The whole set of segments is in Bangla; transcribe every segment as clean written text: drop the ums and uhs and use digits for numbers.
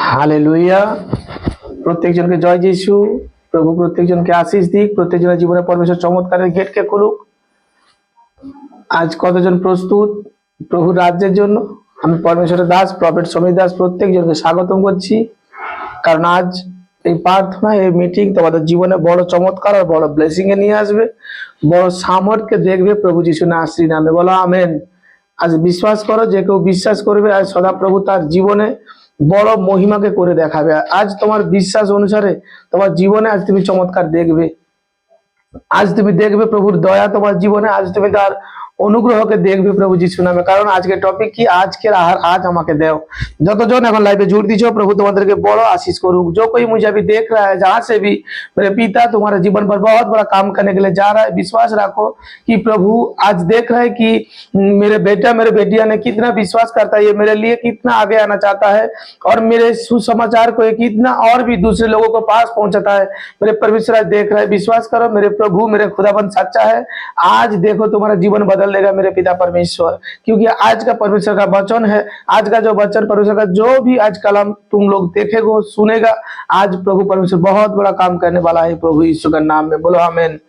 হালেলুয়া। প্রত্যেকজনকে জয় যিশু। প্রভু প্রত্যেকজনকে আশীষ দিক, প্রত্যেকজনের জীবনে পরমেশ্বর চমৎকারের গেটকে খুলুক। আজ কতজন প্রস্তুত প্রভুর রাজ্যের জন্য? আমি পরমেশ্বরের দাস প্রফেট সমীর দাস প্রত্যেকজনকে স্বাগতম করছি, কারণ আজ এই প্রার্থনা, এই মিটিং তোমাদের জীবনে বড় চমৎকার আর বড় ব্লেসিং এ নিয়ে আসবে, বড় সামর্থ্যকে দেখবে প্রভু যিশু নাসরি নামে। বলো আমেন। আজ বিশ্বাস করো, যে কেউ বিশ্বাস করবে আজ সদাপ্রভু তার জীবনে বড় মহিমাকে করে দেখাবে। আজ তোমার বিশ্বাস অনুসারে তোমার জীবনে আজ তুমি চমৎকার দেখবে। আজ তুমি দেখবে প্রভুর দয়া তোমার জীবনে, আজ তুমি তার অনুগ্রহকে দেখবে প্রভু যিশু নামে। কারণ আজকের টপিক কি? আজকের আহার আজ আমাকে দাও। যতজন এখন লাইভে जुड़ दीजिए, प्रभु तुम्हारे बड़ो आशीष करूक। जो कोई मुझे अभी देख रहा है, जहां से भी, मेरे पिता तुम्हारे जीवन पर बहुत बड़ा काम करने के लिए जा रहा है। विश्वास रखो कि प्रभु आज देख रहे हैं कि मेरे बेटा मेरे बेटिया ने कितना विश्वास करता है, ये मेरे लिए कितना आगे आना चाहता है, और मेरे सुसमाचार को कितना और भी दूसरे लोगों को पास पहुंचाता है। मेरे परमेश्वर आज देख रहे हैं। विश्वास करो, मेरे प्रभु मेरे खुदाबंद सच्चा है। आज देखो तुम्हारा जीवन बदल लेगा मेरे पिता परमेश्वर, क्योंकि आज का परमेश्वर का वचन है। आज का जो वचन परमेश्वर का, जो भी आज कलम तुम लोग देखेगो सुनेगा, आज प्रभु परमेश्वर बहुत बड़ा काम करने वाला है प्रभु यीशु का नाम में। बोलो आमेन।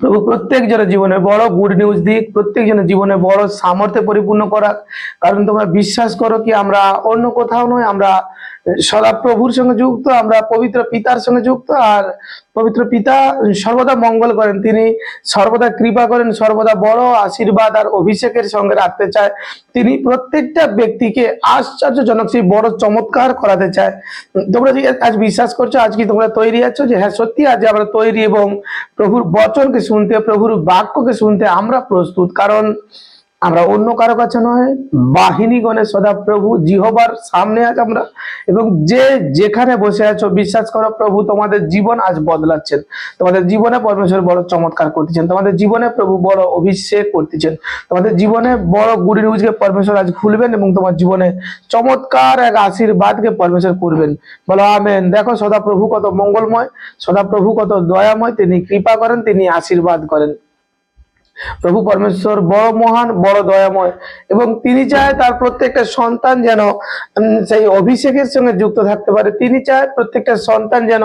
প্রভু প্রত্যেকজনের জীবনে বড় গুড নিউজ দিক, প্রত্যেকজনের জীবনে বড় সামর্থ্যে পরিপূর্ণ করা। কারণ তোমরা বিশ্বাস করো কি আমরা অন্য কোথাও নয়, আমরা সদা প্রভুর সঙ্গে যুক্ত, আমরা পবিত্র পিতার সঙ্গে যুক্ত। আর পবিত্র পিতা সর্বদা মঙ্গল করেন, তিনি সর্বদা কৃপা করেন, সর্বদা বড় আশীর্বাদ আর অভিষেকের সঙ্গে রাখতে চায়। তিনি প্রত্যেকটা ব্যক্তিকে আশ্চর্যজনক সেই বড় চমৎকার করাতে চায়। তোমরা যে আজ বিশ্বাস করছো, আজ কি তোমরা তৈরি আছো যে হ্যাঁ সত্যি আজ আমরা তৈরি, এবং প্রভুর বচনকে শুনতে, প্রভুর বাক্যকে শুনতে আমরা প্রস্তুত। কারণ আমরা অন্য কারো কাছে নয়, বাহিনীগণের সদা প্রভু জিহোবার সামনে আজ আমরা, এবং যে যেখানে বসে আছো বিশ্বাস করো প্রভু তোমাদের জীবন আজ বদলাচ্ছেন। তোমাদের জীবনে পরমেশ্বর বড় চমৎকার করতেছেন, তোমাদের জীবনে প্রভু বড় অভিষেক করতেছেন, তোমাদের জীবনে বড় গুড নিউজকে পরমেশ্বর আজ খুলবেন, এবং তোমার জীবনে চমৎকার এক আশীর্বাদকে পরমেশ্বর করবেন। বলো আমেন। দেখো সদা প্রভু কত মঙ্গলময়, সদা প্রভু কত দয়াময়, তিনি কৃপা করেন, তিনি আশীর্বাদ করেন। প্রভু পরমেশ্বর বড় মহান, বড় দয়াময়, এবং তিনি চায় তার প্রত্যেকটা সন্তান যেন সেই অভিষেকের সঙ্গে যুক্ত থাকতে পারে। তিনি চায় প্রত্যেকটা সন্তান যেন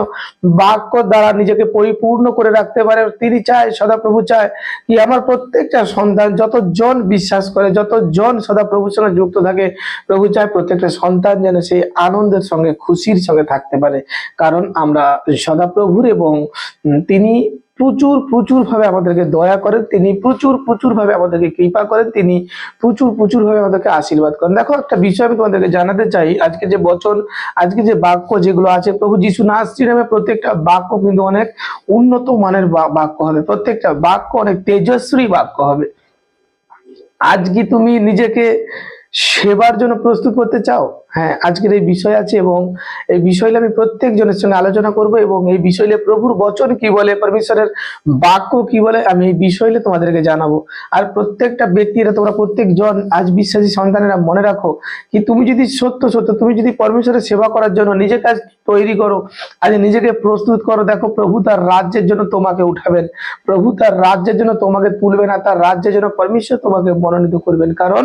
বাক্য দ্বারা নিজেকে পরিপূর্ণ করে রাখতে পারে। তিনি চায়, সদাপ্রভু চায় কি আমার প্রত্যেকটা সন্তান, যতজন বিশ্বাস করে, যতজন সদাপ্রভুর সঙ্গে যুক্ত থাকে, প্রভু চায় প্রত্যেকটা সন্তান যেন সেই আনন্দের সঙ্গে, খুশির সঙ্গে থাকতে পারে। কারণ আমরা সদাপ্রভুর, এবং তিনি প্রচুর প্রচুর ভাবে আমাদেরকে দয়া করেন, তিনি প্রচুর প্রচুর ভাবে আমাদেরকে কৃপা করেন, তিনি প্রচুর প্রচুর ভাবে আমাদেরকে আশীর্বাদ করেন। দেখো একটা বিষয় আমি তোমাদেরকে জানাতে চাই। আজকে যে বচন, আজকে যে বাক্য যেগুলো আছে, প্রভু যিশু নাসরি নামে প্রত্যেকটা বাক্য কিন্তু অনেক উন্নত মানের বাক্য হবে, প্রত্যেকটা বাক্য অনেক তেজস্বী বাক্য হবে। আজ কি তুমি নিজেকে সেবার জন্য প্রস্তুত করতে চাও? হ্যাঁ, আজকের এই বিষয় আছে, এবং এই বিষয়ে আমি প্রত্যেকজনের সঙ্গে আলোচনা করব, এবং এই বিষয়ে প্রভুর বচন কি বলে, পরমেশ্বরের বাক্য কি বলে, আমি এই বিষয়ে তোমাদেরকে জানাবো। আর প্রত্যেকটা ব্যক্তিরা, তোমরা প্রত্যেকজন আজ বিশ্বাসী সন্তানেরা মনে রাখো কি তুমি যদি সত্য সত্য তুমি যদি পরমেশ্বরের সেবা করার জন্য নিজের কাজ তৈরি করো, আজ নিজেকে প্রস্তুত করো, দেখো প্রভু তার রাজ্যের জন্য তোমাকে উঠাবেন, প্রভু তার রাজ্যের জন্য তোমাকে তুলবেন, আর তার রাজ্যের জন্য পরমেশ্বর তোমাকে মনোনীত করবেন। কারণ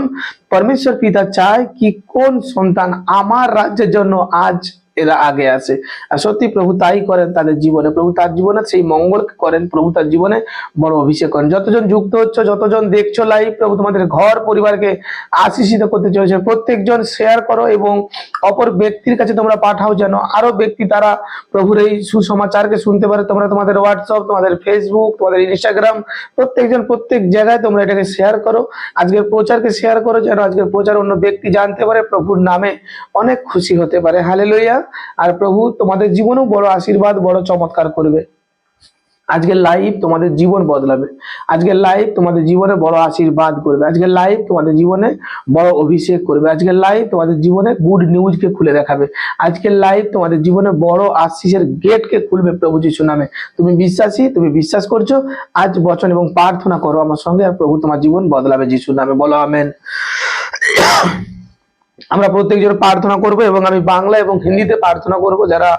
পরমেশ্বর পিতা চায় কি কোন সন্তান আমার রাজ্যের জন্য আজ এরা আগে আসে। আর সত্যি প্রভু তাই করেন তাদের জীবনে, প্রভু তার জীবনে সেই মঙ্গল করেন, প্রভু তার জীবনে বড় অভিষেক করেন। যতজন যুক্ত হচ্ছে, যতজন দেখছো লাইভ, প্রভু তোমাদের ঘর পরিবারকে আশীষিত করতে চলেছে। প্রত্যেকজন শেয়ার করো, এবং অপর ব্যক্তির কাছে তোমরা পাঠাও, যেন আরো ব্যক্তি তারা প্রভুর এই সুসমাচারকে শুনতে পারে। তোমরা তোমাদের হোয়াটসঅ্যাপ, তোমাদের ফেসবুক, তোমাদের ইনস্টাগ্রাম, প্রত্যেকজন প্রত্যেক জায়গায় তোমরা এটাকে শেয়ার করো, আজকের প্রচারকে শেয়ার করো, যেন আজকের প্রচার অন্য ব্যক্তি জানতে পারে, প্রভুর নামে অনেক খুশি হতে পারে। হালেলুয়া। আর প্রভু তোমাদের জীবনেও বড় আশীর্বাদ, বড় চমৎকার করবে। আজকের লাইভ তোমাদের জীবন বদলাবে, আজকের লাইভ তোমাদের জীবনে বড় আশীর্বাদ করবে, আজকের লাইভ তোমাদের জীবনে বড় অভিষেক করবে, আজকের লাইভ তোমাদের জীবনে গুড নিউজকে খুলে দেখাবে, আজকের লাইভ তোমাদের জীবনে বড় আশীষের গেটকে খুলবে প্রভু যিশু নামে। তুমি বিশ্বাসী, তুমি বিশ্বাস করছো, আজ বচন এবং প্রার্থনা করো আমার সঙ্গে, আর প্রভু তোমার জীবন বদলাবে যিশুর নামে। বলো আমেন। আমরা প্রত্যেকজন প্রার্থনা করব, এবং আমি বাংলা এবং হিন্দিতে প্রার্থনা করব। যারা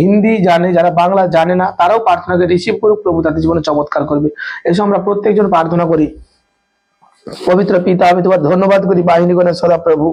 হিন্দি জানে, যারা বাংলা জানে না, তারাও প্রার্থনাকে রিসিভ করুক, প্রভু তাদের জীবনে চমৎকার করবে। এসো আমরা প্রত্যেকজন প্রার্থনা করি। পবিত্র পিতা, আমি তোমার ধন্যবাদ করি বাহিনীগণের সদা প্রভু,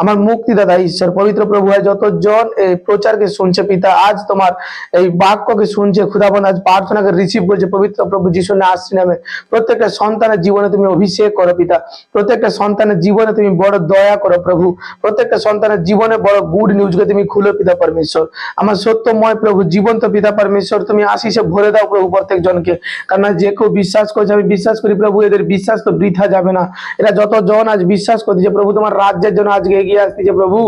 আমার মুক্তিদাতা ঈশ্বর পবিত্র প্রভু, যতজন এই প্রচারকে শুনছে পিতা, আজ তোমার এই বাক্যকে শুনছে খুদাবন্ধ, আজ প্রার্থনাকে রিসিভ করছে পবিত্র প্রভু যিশু নাসরি নামে। প্রত্যেকটা সন্তানের জীবনে তুমি অভিষেক করো পিতা, প্রত্যেকটা সন্তানের জীবনে তুমি বড় দয়া করো প্রভু, প্রত্যেকটা সন্তানের জীবনে বড় গুড নিউজকে তুমি খুলো পিতা পরমেশ্বর। আমার সত্যময় প্রভু, জীবন্ত পিতা পরমেশ্বর, তুমি আশিসে ভরে দাও প্রভু প্রত্যেক জনকে, কারণ যে কেউ বিশ্বাস করছে, আমি বিশ্বাস করি প্রভু এদের বিশ্বাস তো বৃথা যাবে না। এরা যতজন আজ বিশ্বাস করতেছে প্রভু তোমার রাজ্যের জন্য আজকে এগিয়ে আসতেছে প্রভু,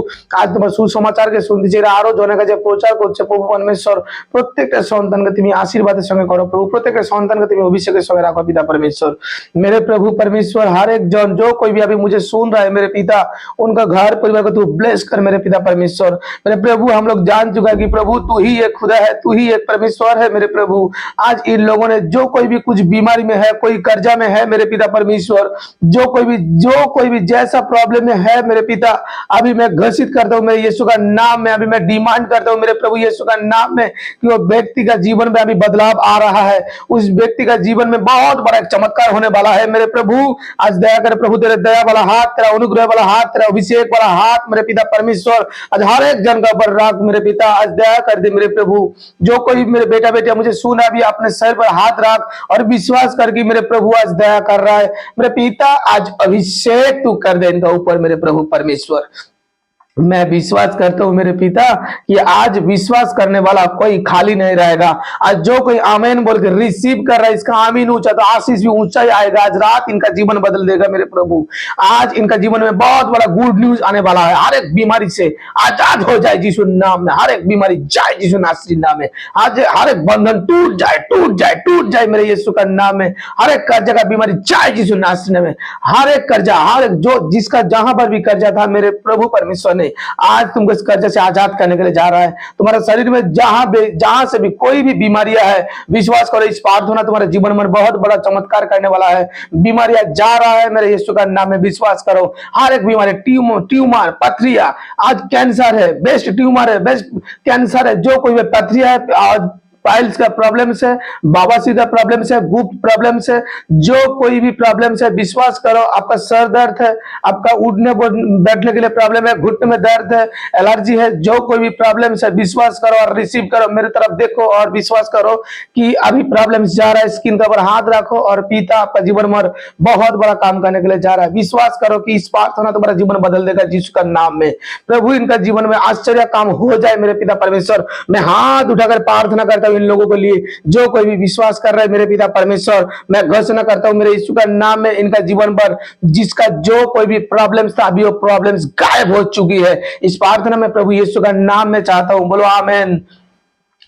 আজ তোমার সুসমাচারকে শুনতেছে, এরা আরো জনের কাছে প্রচার করছে প্রভু পরমেশ্বর। প্রত্যেকটা সন্তানকে তুমি আশীর্বাদের সঙ্গে করো প্রভু, প্রত্যেকটা সন্तान को तुम अभिषेक सौंगे रखो पिता परमेश्वर। मेरे प्रभु परमेश्वर, हर एक जन जो कोई भी अभी मुझे सुन रहा है मेरे पिता, उनका घर परिवार को तू ब्लेस कर मेरे पिता परमेश्वर। मेरे प्रभु हम लोग जान चुका है कि प्रभु तू ही एक खुदा है, तू ही एक परमेश्वर है मेरे प्रभु। आज इन लोगों ने जो कोई भी कुछ बीमारी में है, कोई कर्जा में है मेरे पिता परमेश्वर, जो कोई भी जैसा प्रॉब्लम में है मेरे पिता, अभी मैं घोषित करता हूँ मेरे यीशु का नाम में, अभी मैं डिमांड करता हूँ मेरे प्रभु यीशु का नाम में कि वो व्यक्ति का जीवन में अभी बदलाव आ रहा है, उस व्यक्ति का जीवन में बहुत बड़ा एक चमत्कार होने वाला है मेरे प्रभु। आज दया कर प्रभु, तेरे दया वाला हाथ, तेरा अनुग्रह वाला हाथ, तेरा अभिषेक वाला हाथ मेरे पिता परमेश्वर आज हर एक जन का ऊपर रख मेरे पिता। आज दया कर दे मेरे प्रभु, जो कोई मेरे बेटा बेटिया मुझे सुना भी अपने सर पर हाथ रख और विश्वास करके मेरे प्रभु आज दया कर रहा है मेरे पिता। आज अभिषेक तू कर दे इनका ऊपर मेरे प्रभु परमेश्वर। मैं विश्वास करता हूं मेरे पिता कि आज विश्वास करने वाला कोई खाली नहीं रहेगा। आज जो कोई आमीन बोल के रिसीव कर रहा है, इसका आमीन ऊंचा तो आशीष भी ऊंचा ही आएगा। आज रात इनका जीवन बदल देगा मेरे प्रभु। आज इनका जीवन में बहुत बड़ा गुड न्यूज आने वाला है। हर एक बीमारी से आजाद हो जाए यीशु नाम में, हर एक बीमारी जाए यीशु नासरी नाम में। आज हर एक बंधन टूट जाए, टूट जाए, टूट जाए मेरे यीशु का नाम में। हर एक कर्जा का बीमारी जाए यीशु नासरी नाम में। हर एक कर्जा, हर एक जो जिसका जहां पर भी कर्जा था मेरे प्रभु परमेश्वर ने आज तुमको इस कर्जे से आजाद करने के लिए जा रहा है। तुम्हारे शरीर में जहां से भी कोई भी बीमारियां है, विश्वास करो इस प्रार्थना तुम्हारे जीवन में बहुत बड़ा चमत्कार करने वाला है। बीमारियां जा रहा है मेरे यीशु का नाम में, विश्वास करो। हर एक बीमारी, ट्यूमर, पथरिया, आज कैंसर है, बेस्ट ट्यूमर है, बेस्ट कैंसर है, जो कोई भी पथरिया है, आज पाइल्स का प्रॉब्लम से, बवासीर का प्रॉब्लम से, गुप्त प्रॉब्लम से, जो कोई भी प्रॉब्लम से विश्वास करो। आपका सर दर्द है, आपका उठने बैठने के लिए प्रॉब्लम है, घुटने में दर्द है, एलर्जी है, जो कोई भी प्रॉब्लम से विश्वास करो और रिसीव करो। मेरे तरफ देखो और विश्वास करो कि अभी प्रॉब्लम जा रहा है, स्किन के ऊपर हाथ रखो और पिता आपका जीवन में बहुत बड़ा काम करने के लिए जा रहा है। विश्वास करो कि इस प्रार्थना तुम्हारा जीवन बदल देगा यीशु का नाम में। प्रभु इनका जीवन में आश्चर्य काम हो जाए मेरे पिता परमेश्वर। मैं हाथ उठाकर प्रार्थना करता इन लोगों के लिए जो कोई भी विश्वास कर रहा है मेरे पिता परमेश्वर। मैं घोषणा करता हूं मेरे यीशु का नाम में, इनका जीवन पर जिसका जो कोई भी प्रॉब्लम्स था अभी वो प्रॉब्लम्स गायब हो चुकी है। इस प्रार्थना में प्रभु यीशु का नाम में चाहता हूं, बोलो आमेन।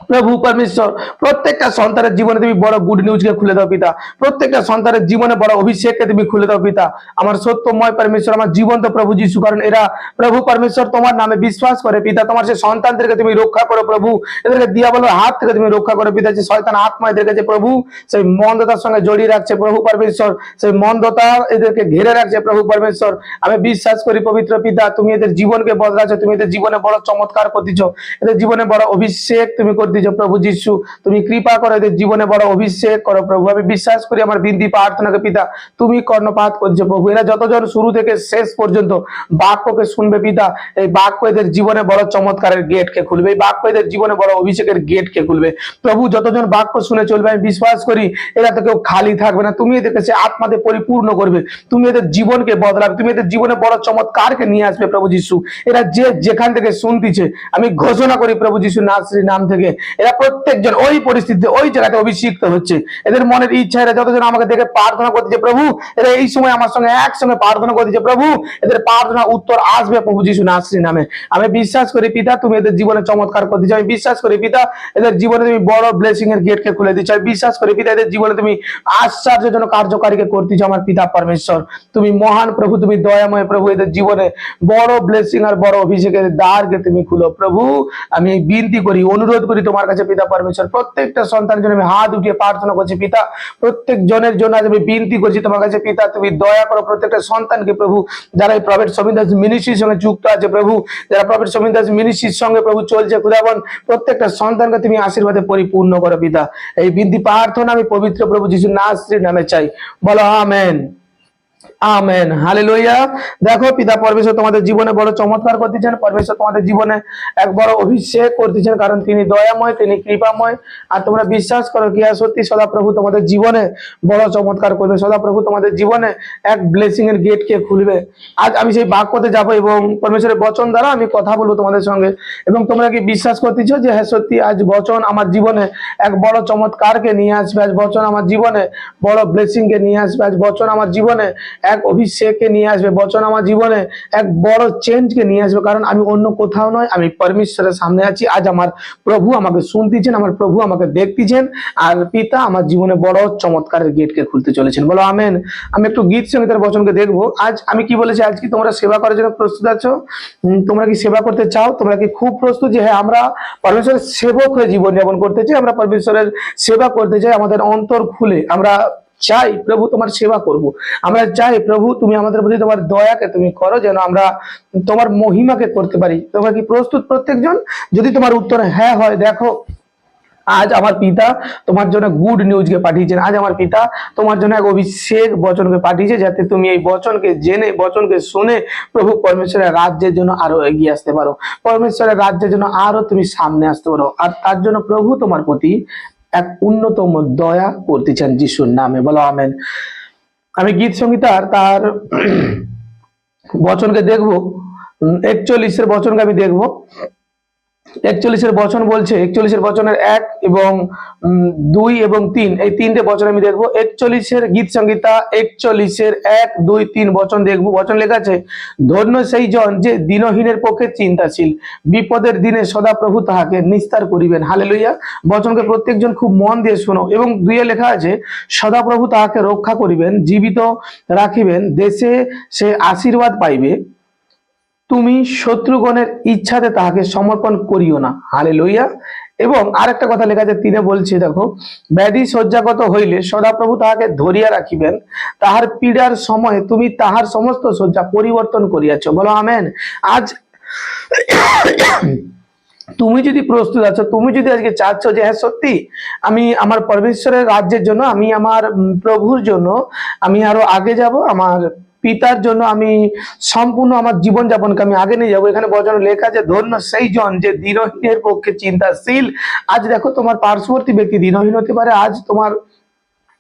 प्रभु परमेश्वर प्रत्येक सन्तान जीवन তুমি বড় গুড নিউজ কে খুলে দাও পিতা। প্রত্যেকটা সন্তানের জীবনে বড় অভিষেককে তুমি খুলে দাও পিতা। আমার সত্যময় পরমেশ্বর, আমার জীবন্ত প্রভু যিশু, কারণ এরা প্রভু পরমেশ্বর তোমার নামে বিশ্বাস করে পিতা। তোমার সেই সন্তানদেরকে তুমি রক্ষা করো প্রভু, এদেরকে দিয়াবলের হাত থেকে তুমি রক্ষা করো পিতা। যে শয়তান আত্মা এদেরকে যে প্রভু সেই মন্দতার সঙ্গে জড়িয়ে রাখছে প্রভু পরমেশ্বর, সেই মন্দতা এদেরকে ঘিরে রাখছে প্রভু পরমেশ্বর। আমি বিশ্বাস করি পবিত্র পিতা তুমি এদের জীবনকে বদলাছো, তুমি এদের জীবনে বড় চমৎকার করতেছো, এদের জীবনে বড় অভিষেক তুমি করে দিছো প্রভু যিশু। তুমি কৃপা করো এদের জীবনে বড় অভিষেক করো প্রভু। আমি বিশ্বাস করি আমার বিনতি প্রার্থনাকে পিতা তুমি কর্ণপাত করছো প্রভু। এরা যতজন শুরু থেকে শেষ পর্যন্ত বাক্যকে শুনবে পিতা, এই বাক্য এদের জীবনে বড় চমৎকারের গেটকে খুলবে, এই বাক্য এদের জীবনে বড় অভিষেকের গেটকে খুলবে প্রভু। যতজন বাক্য শুনে চলবে আমি বিশ্বাস করি এরা তো কেউ খালি থাকবে না, তুমি এদেরকে সে আত্মাতে পরিপূর্ণ করবে, তুমি এদের জীবনকে বদলাবে, তুমি এদের জীবনে বড় চমৎকারকে নিয়ে আসবে প্রভু যিশু। এরা যে যেখান থেকে শুনতেছে আমি ঘোষণা করি প্রভু যিশু নাসরি নাম থেকে এরা প্রত্যেকজন ওই পরিস্থিতিতে ওই জায়গাতে অভিষিক্ত হচ্ছে। এদের মনের ইচ্ছা, এরা যতজন আমাকে দেখে প্রার্থনা করতেছে প্রভু, এরা এই সময় আমার সঙ্গে একসঙ্গে প্রার্থনা করতেছে প্রভু, এদের প্রার্থনা উত্তর আসবে প্রভু যিশু নাসরি নামে। আমি বিশ্বাস করি পিতা তুমি এদের জীবনে চমৎকার করতে চাও। আমি বিশ্বাস করি পিতা এদের জীবনে তুমি বড় ব্লেসিং এর গেটকে খুলে দিচ্ছ। আমি বিশ্বাস করি পিতা এদের জীবনে তুমি আশ্চর্যজনক কার্যকারীকে করতে চাও আমার পিতা পরমেশ্বর। তুমি মহান প্রভু, তুমি দয়াময় প্রভু। এদের জীবনে বড় ব্লেসিং আর বড় অভিষেকের দ্বারকে তুমি খুলো প্রভু। আমি বিনতি করি, অনুরোধ করি তোমার কাছে পিতা পরমেশ্বর। প্রত্যেকটা সন্তানের জন্য আমি হাত উঠিয়ে প্রার্থনা করছি পিতা। প্রত্যেক জনের জন্য আজ আমি বিনতি করছি তোমার কাছে পিতা, তুমি দয়া করো প্রত্যেকটা সন্তানকে প্রভু, যারা এই প্রফেট সমীর দাস মিনিস্ট্রির সঙ্গে যুক্ত আছে প্রভু, যারা প্রফেট সমীর দাস মিনিস্ট্রির সঙ্গে প্রভু চলছে খুদাবন, প্রত্যেকটা সন্তানকে তুমি আশীর্বাদে পরিপূর্ণ করো পিতা। এই বিনতি প্রার্থনা আমি পবিত্র প্রভু যিশু নাসরির নামে চাই, বলো আমেন। Amen, hallelujah. দেখো পিতা পরমেশ্বর তোমাদের জীবনে বড় চমৎকার করতেছেন, পরমেশ্বর তোমাদের জীবনে এক বড় অভিষেক করতেছেন, কারণ তিনি দয়াময়, তিনি কৃপাময়। আর তোমরা বিশ্বাস করো কি সত্যি সদাপ্রভু তোমাদের জীবনে বড় চমৎকার করবে, সদাপ্রভু তোমাদের জীবনে এক ব্লেসিং এর গেট কে খুলবে। আজ আমি সেই বাক্যতে যাব এবং পরমেশ্বরের বচন দ্বারা আমি কথা বলবো তোমাদের সঙ্গে, এবং তোমরা কি বিশ্বাস করতেছো যে হ্যাঁ সত্যি আজ বচন আমার জীবনে এক বড় চমৎকারকে নিয়ে আসবে, আজ বচন আমার জীবনে বড় ব্লেসিং কে নিয়ে আসবে, আজ বচন আমার জীবনে এক অভিষেককে নিয়ে আসবে, বচন আমার জীবনে এক বড় চেঞ্জকে নিয়ে আসবে। কারণ আমি অন্য কোথাও নয়, আমি পরমেশ্বরের সামনে আছি। আজ আমার প্রভু আমাকে শুনতেছেন, আমার প্রভু আমাকে দেখতেছেন, আর পিতা আমার জীবনে বড় চমৎকারের গেটকে খুলতে চলেছেন। বলো আমেন। আমি একটু গীত সঙ্গীতের বচনকে দেখবো। আজ আমি কি বলেছি, আজ কি তোমরা সেবা করার জন্য প্রস্তুত আছো? তোমরা কি সেবা করতে চাও? তোমরা কি খুব প্রস্তুত যে হ্যাঁ আমরা পরমেশ্বরের সেবক হয়ে জীবনযাপন করতে চাই, আমরা পরমেশ্বরের সেবা করতে চাই, আমাদের অন্তর খুলে আমরা চাই প্রভু তোমার সেবা করব। আমরা চাই প্রভু তুমি আমাদের প্রতি তোমার দয়াকে তুমি করো, যেন আমরা তোমার মহিমাকে করতে পারি। তোমরা কি প্রস্তুত প্রত্যেকজন? যদি তোমার উত্তর হ্যাঁ হয়, দেখো আজ আমার পিতা তোমার জন্য গুড নিউজকে পাঠিয়েছেন। আজ আমার পিতা তোমার জন্য এক অভিষেক বচনকে পাঠিয়েছে, যাতে তুমি এই বচনকে জেনে, বচনকে শুনে প্রভু পরমেশ্বরের রাজ্যের জন্য আরো এগিয়ে আসতে পারো, পরমেশ্বরের রাজ্যের জন্য আরো তুমি সামনে আসতে পারো। আর তার জন্য প্রভু তোমার প্রতি এক উন্নতম দয়া করতে চান যিশুর নামে। বলো আমেন। আমি গীত সংহিতার তার বচনকে দেখবো, 41 বচনকে আমি দেখবো। 41 বচন বলছে, 41 বচনের 1 এবং 2 এবং 3, এই তিনটে বচন আমি দেখবো। 41 গীত সংহিতা 41 1 2 3 বচন দেখবো। বচন লেখা আছে, ধন্য সেই জন যে দিনহীনের পক্ষে চিন্তাশীল, বিপদের দিনে সদাপ্রভু তাহাকে নিস্তার করিবেন। হালেলুয়া। বচনকে প্রত্যেকজন খুব মন দিয়ে শোনো। এবং 2 লেখা আছে, সদাপ্রভু তাহাকে রক্ষা করিবেন, জীবিত রাখিবেন, দেশে সে আশীর্বাদ পাইবে, তুমি শত্রুগণের ইচ্ছাতে তাহাকে সমর্পণ করিও না। হালেলুয়া। এবং আরেকটা কথা লেখা আছে, তিনি বলছে দেখো, ব্যাধি শয্যাগত হইলে সদাপ্রভু তাহাকে ধরিয়া রাখিবেন, তাহার পীড়ার সময় তুমি তাহার সমস্ত শয্যা পরিবর্তন করিয়াছ। বলো আমেন। আজ তুমি যদি প্রস্তুত আছো, তুমি যদি আজকে চাচ্ছ যে হ্যাঁ সত্যি আমি আমার পরমেশ্বরের রাজ্যের জন্য, আমি আমার প্রভুর জন্য আমি আরো আগে যাব, আমার পিতার জন্য আমি সম্পূর্ণ আমার জীবন যাপনকে আমি আগে নিয়ে যাবো। এখানে বচন লেখা আছে, ধন্য সেই জন যে দিনহীনের পক্ষে চিন্তাশীল। আজ দেখো তোমার পার্শ্ববর্তী ব্যক্তি দিনহীন হতে পারে, আজ তোমার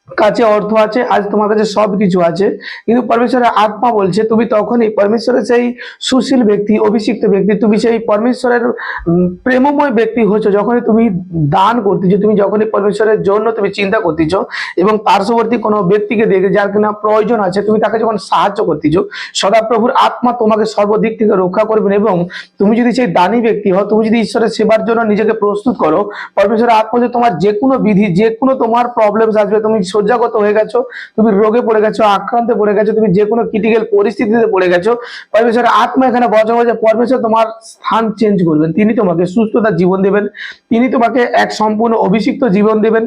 কাছে অর্থ আছে, আজ তোমার কাছে সবকিছু আছে, কিন্তু পরমেশ্বরের আত্মা বলছে তুমি তখনই পরমেশ্বরের সেই সুশীল ব্যক্তি, অভিষিক্ত ব্যক্তি, তুমি সেই পরমেশ্বরের প্রেমময় ব্যক্তি হচ্ছ যখনই তুমি দান করতেছো, তুমি যখনই পরমেশ্বরের জন্য তুমি চিন্তা করতেছো এবং পার্শ্ববর্তী কোনো ব্যক্তিকে দেখে যার কিনা প্রয়োজন আছে, তুমি তাকে যখন সাহায্য করতেছো, সদাপ্রভুর আত্মা তোমাকে সর্বদিক থেকে রক্ষা করবেন। এবং তুমি যদি সেই দানী ব্যক্তি হও, তুমি যদি ঈশ্বরের সেবার জন্য নিজেকে প্রস্তুত করো, পরমেশ্বরের আত্মা যে তোমার যে কোনো বিধি, যে কোনো তোমার প্রবলেম আসবে, তুমি শয্যাগত হয়ে গেছো, তুমি রোগে পড়ে গেছো, আক্রান্তে পড়ে গেছো, তুমি যে কোনো ক্রিটিক্যাল পরিস্থিতিতে পড়ে গেছো, পরমেশ্বরের আত্মা এখানে বচন বলছে, পরমেশ্বর তোমার স্থান চেঞ্জ করবেন, তিনি তোমাকে সুস্থতার জীবন দেবেন, তিনি তোমাকে এক সম্পূর্ণ অভিষিক্ত জীবন দেবেন,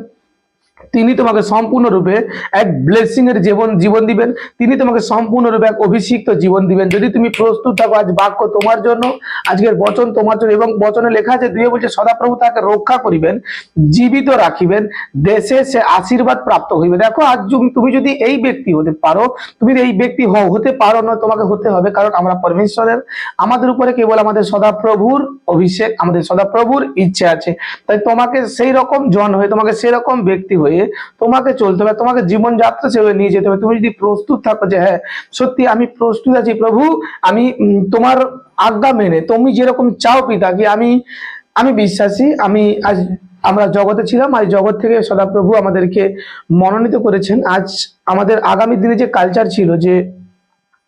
তিনি তোমাকে সম্পূর্ণরূপে এক ব্লেসিং এর জীবন দিবেন, তিনি তোমাকে সম্পূর্ণরূপে এক অভিষিক্ত জীবন দিবেন। যদি তুমি প্রস্তুত থাকো, আজ বাক্য তোমার জন্য, আজকের বচন তোমার জন্য। এবং বচনে লেখা আছে, দুই বলছে, সদাপ্রভু তাকে রক্ষা করিবেন, জীবিত রাখিবেন, দেশে সে আশীর্বাদ প্রাপ্ত হইবে। দেখো আজ তুমি যদি এই ব্যক্তি হতে পারো, তুমি এই ব্যক্তি হতে পারো না, তোমাকে হতে হবে, কারণ আমরা পরমেশ্বরের, আমাদের উপরে কেবল আমাদের সদাপ্রভুর অভিষেক, আমাদের সদাপ্রভুর ইচ্ছে আছে। তাই তোমাকে সেই রকম জন হয়ে, তোমাকে সেই রকম ব্যক্তি হয়ে তোমাকে চলতে হবে, তোমাকে জীবনযাত্রা সেভাবে নিয়ে যেতে হবে। তুমি যদি প্রস্তুত থাকো যে হ্যাঁ সত্যি আমি প্রস্তুত আছি প্রভু, আমি তোমার আজ্ঞা মেনে, তুমি যেরকম চাও পিতা, কি আমি বিশ্বাসী। আমি আজ আমরা জগতে ছিলাম, আজ জগৎ থেকে সদাপ্রভু আমাদেরকে মনোনীত করেছেন। আজ আমাদের আগামী দিনে যে কালচার ছিল, যে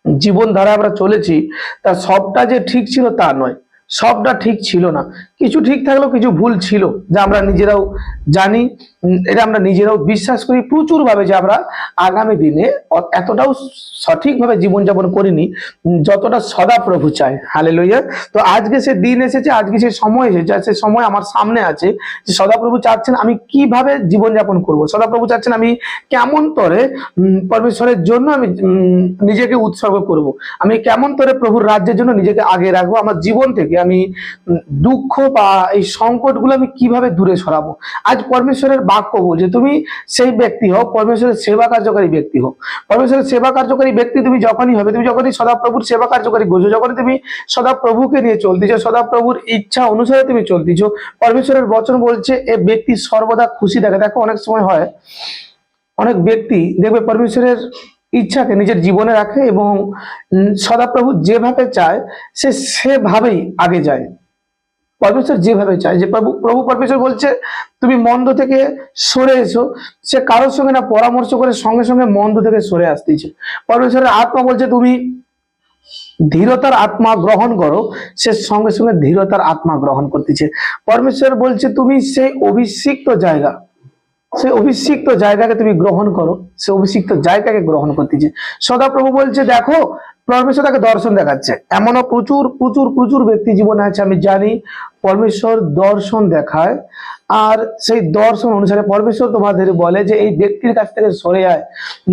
জীবনধারা আমরা চলেছি, তা সবটা যে ঠিক ছিল তা নয়, সবটা ঠিক ছিল না, কিছু ঠিক থাকলেও কিছু ভুল ছিল, যা আমরা নিজেরাও জানি, এটা আমরা নিজেরাও বিশ্বাস করি প্রচুর ভাবে, যে আমরা আগামী দিনে এতটাও সঠিকভাবে জীবনযাপন করিনি যতটা সদাপ্রভু চায়। হালেলুয়া। তো আজকে সে দিন এসেছে, আজকে সে সময় এসেছে, সে সময় আমার সামনে আছে, যে সদাপ্রভু চাচ্ছেন আমি কিভাবে জীবনযাপন করব, সদাপ্রভু চাচ্ছেন আমি কেমন তরে পরমেশ্বরের জন্য আমি নিজেকে উৎসর্গ করব, আমি কেমন তরে প্রভুর রাজ্যের জন্য নিজেকে আগে রাখবো, আমার জীবন থেকে আমি দুঃখ বা এই সংকটগুলো আমি কিভাবে দূরে সরাবো। আজ পরমেশ্বরের বাক্য বলছে তুমি সেই ব্যক্তি হও, পরমেশ্বরের সেবা কার্যকারী ব্যক্তি হও। পরমেশ্বরের সেবা কার্যকারী ব্যক্তি তুমি যখনই হবে, তুমি যখনই সদাপ্রভুর সেবা কার্যকারী করছো, যখনই তুমি সদাপ্রভুকে নিয়ে চলতেছো, সদাপ্রভুর ইচ্ছা অনুসারে তুমি চলতেছো, পরমেশ্বরের বচন বলছে এ ব্যক্তি সর্বদা খুশি থাকে। দেখো অনেক সময় হয় অনেক ব্যক্তি দেখবে পরমেশ্বরের ইচ্ছাকে নিজের জীবনে রাখে এবং সদাপ্রভু যেভাবে চায় সে সেভাবেই আগে যায়। পরমেশ্বর যেভাবে চায়, যে প্রভু প্রভু পরমেশ্বর বলছে তুমি মন্দ থেকে সরে এসো, সে কারোর সঙ্গে না পরামর্শ করে সঙ্গে সঙ্গে মন্দ থেকে সরে আসতেছে। পরমেশ্বরের আত্মা বলছে তুমি ধীরতার আত্মা গ্রহণ করো, সে সঙ্গে সঙ্গে ধীরতার আত্মা গ্রহণ করতেছে। পরমেশ্বর বলছে তুমি সেই অভিষিক্ত জায়গা, সেই অভিষিক্ত জায়গাকে তুমি গ্রহণ করো, সে অভিষিক্ত জায়গাকে গ্রহণ করতেছে। সদাপ্রভু বলছে দেখো পরমেশ্বর তাকে দর্শন দেখাচ্ছে। এমনও প্রচুর প্রচুর প্রচুর ব্যক্তি জীবনে আছে আমি জানি পরমেশ্বর দর্শন দেখায়, আর সেই দর্শন অনুসারে পরমেশ্বর তোমাদের বলে যে এই ব্যক্তির কাছ থেকে সরে আয়,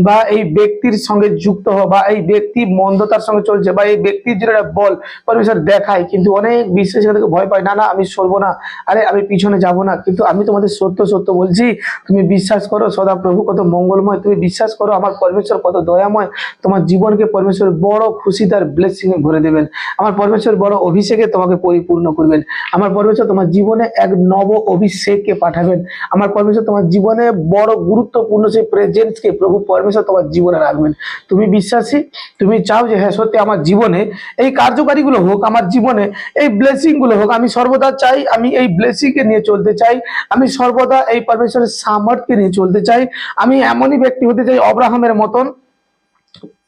বা এই ব্যক্তির সঙ্গে যুক্ত হ, বা এই ব্যক্তি মন্দতার সঙ্গে চলছে, বা এই ব্যক্তির যেটা বল পরমেশ্বর দেখায়। কিন্তু অনেক বিশ্বাস থেকে ভয় পায়, না না আমি সরবো না, আরে আমি পিছনে যাব না। কিন্তু আমি তোমাদের সত্য সত্য বলছি, তুমি বিশ্বাস করো সদাপ্রভু কত মঙ্গলময়, তুমি বিশ্বাস করো আমার পরমেশ্বর কত দয়াময়, তোমার জীবনকে পরমেশ্বর বড় খুশি তার ব্লেসিং এ ভরে দেবেন। আমার পরমেশ্বর বড় অভিষেকে তোমাকে পরিপূর্ণ করবেন। আমার পরমেশ্বর তোমার জীবনে এক নব অভিষেককে পাঠাবেন। আমার পরমেশ্বর তোমার জীবনে বড় গুরুত্বপূর্ণ সেই প্রেজেন্সকে প্রভু পরমেশ্বর তোমার জীবনে রাখবেন। তুমি বিশ্বাসী, তুমি চাও যে হ্যাঁ সত্যি আমার জীবনে এই কার্যকারীগুলো হোক, আমার জীবনে এই ব্লেসিং গুলো হোক। আমি সর্বদা চাই আমি এই ব্লেসিং কে নিয়ে চলতে চাই, আমি সর্বদা এই পরমেশ্বরের সামর্থ্যকে নিয়ে চলতে চাই। আমি এমনই ব্যক্তি হতে চাই অব্রাহামের মতন,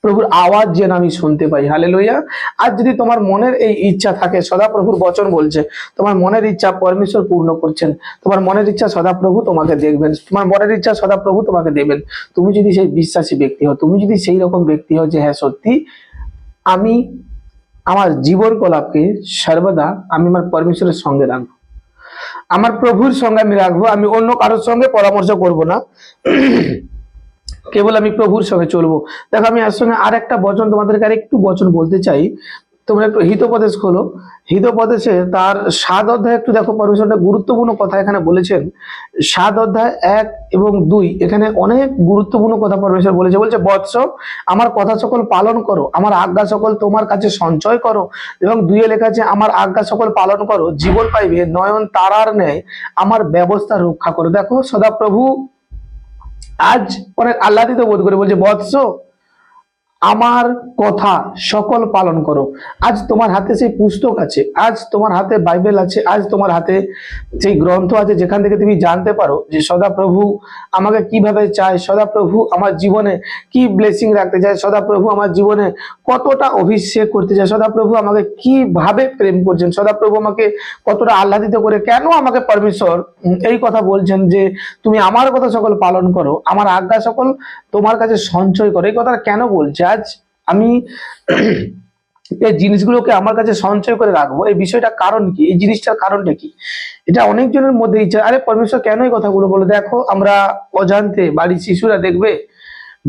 প্রভুর আওয়াজ যেন আমি শুনতে পাই। হালেলুয়া। আজ যদি তোমার মনের এই ইচ্ছা থাকে, সদাপ্রভুর বচন বলছে তোমার মনের ইচ্ছা পরমেশ্বর পূর্ণ করছেন, তোমার মনের ইচ্ছা সদাপ্রভু তোমাকে দেখবেন, তোমার মনের ইচ্ছা সদাপ্রভু তোমাকে দেবেন। তুমি যদি সেই বিশ্বাসী ব্যক্তি হও, তুমি যদি সেই রকম ব্যক্তি হও যে হ্যাঁ সত্যি আমি আমার জীবন কলাপকে সর্বদা আমি আমার পরমেশ্বরের সঙ্গে রাখবো, আমার প্রভুর সঙ্গে আমি রাখবো, আমি অন্য কারোর সঙ্গে পরামর্শ করব না, কেবল আমি প্রভুর সঙ্গে চলবো। দেখো আমি এর সঙ্গে আর একটা বচন তোমাদেরকে আর একটু বচন বলতে চাই। তোমরা একটু হিতোপদেশ খোলো, হিতোপদেশে তার 7 অধ্যায় একটু দেখো, পরমেশ্বর একটা গুরুত্বপূর্ণ কথা এখানে বলেছেন। 7 অধ্যায় 1 এবং 2 এখানে অনেক গুরুত্বপূর্ণ কথা পরমেশ্বর বলেছে। বলছে বৎস আমার কথা সকল পালন করো, আমার আজ্ঞা সকল তোমার কাছে সঞ্চয় করো, এবং 2 লেখা আছে আমার আজ্ঞা সকল পালন করো জীবন পাইবে, নয়ন তারার ন্যায় আমার ব্যবস্থা রক্ষা করো। দেখো সদাপ্রভু আজ অনেক আহ্লাদিত বোধ করে বলছে বৎস আমার কথা সকল পালন করো। আজ তোমার হাতে সেই পুস্তক আছে, আজ তোমার হাতে বাইবেল আছে, আজ তোমার হাতে সেই গ্রন্থ আছে যেখান থেকে তুমি জানতে পারো যে সদাপ্রভু আমাকে কিভাবে চায়, সদাপ্রভু আমার জীবনে কি ব্লেসিং রাখতে চায়, সদাপ্রভু আমার জীবনে কতটা অভিষেক করতে চায়, সদাপ্রভু আমাকে কিভাবে প্রেম করছেন, সদাপ্রভু আমাকে কতটা আহ্লাদিত করে কেন আমাকে পরমেশ্বর এই কথা বলছেন যে তুমি আমার কথা সকল পালন করো, আমার আজ্ঞা সকল তোমার কাছে সঞ্চয় করো। এই কথাটা কেন বলছে? আজ আমি এই জিনিসগুলোকে আমার কাছে সঞ্চয় করে রাখবো, এই বিষয়টা কারণ কি, এই জিনিসটার কারণটা কি? এটা অনেকজনের মধ্যে ইচ্ছা, আরে পরমেশ্বর কেন এই কথাগুলো বলে? দেখো আমরা অজান্তে বাড়ির শিশুরা দেখবে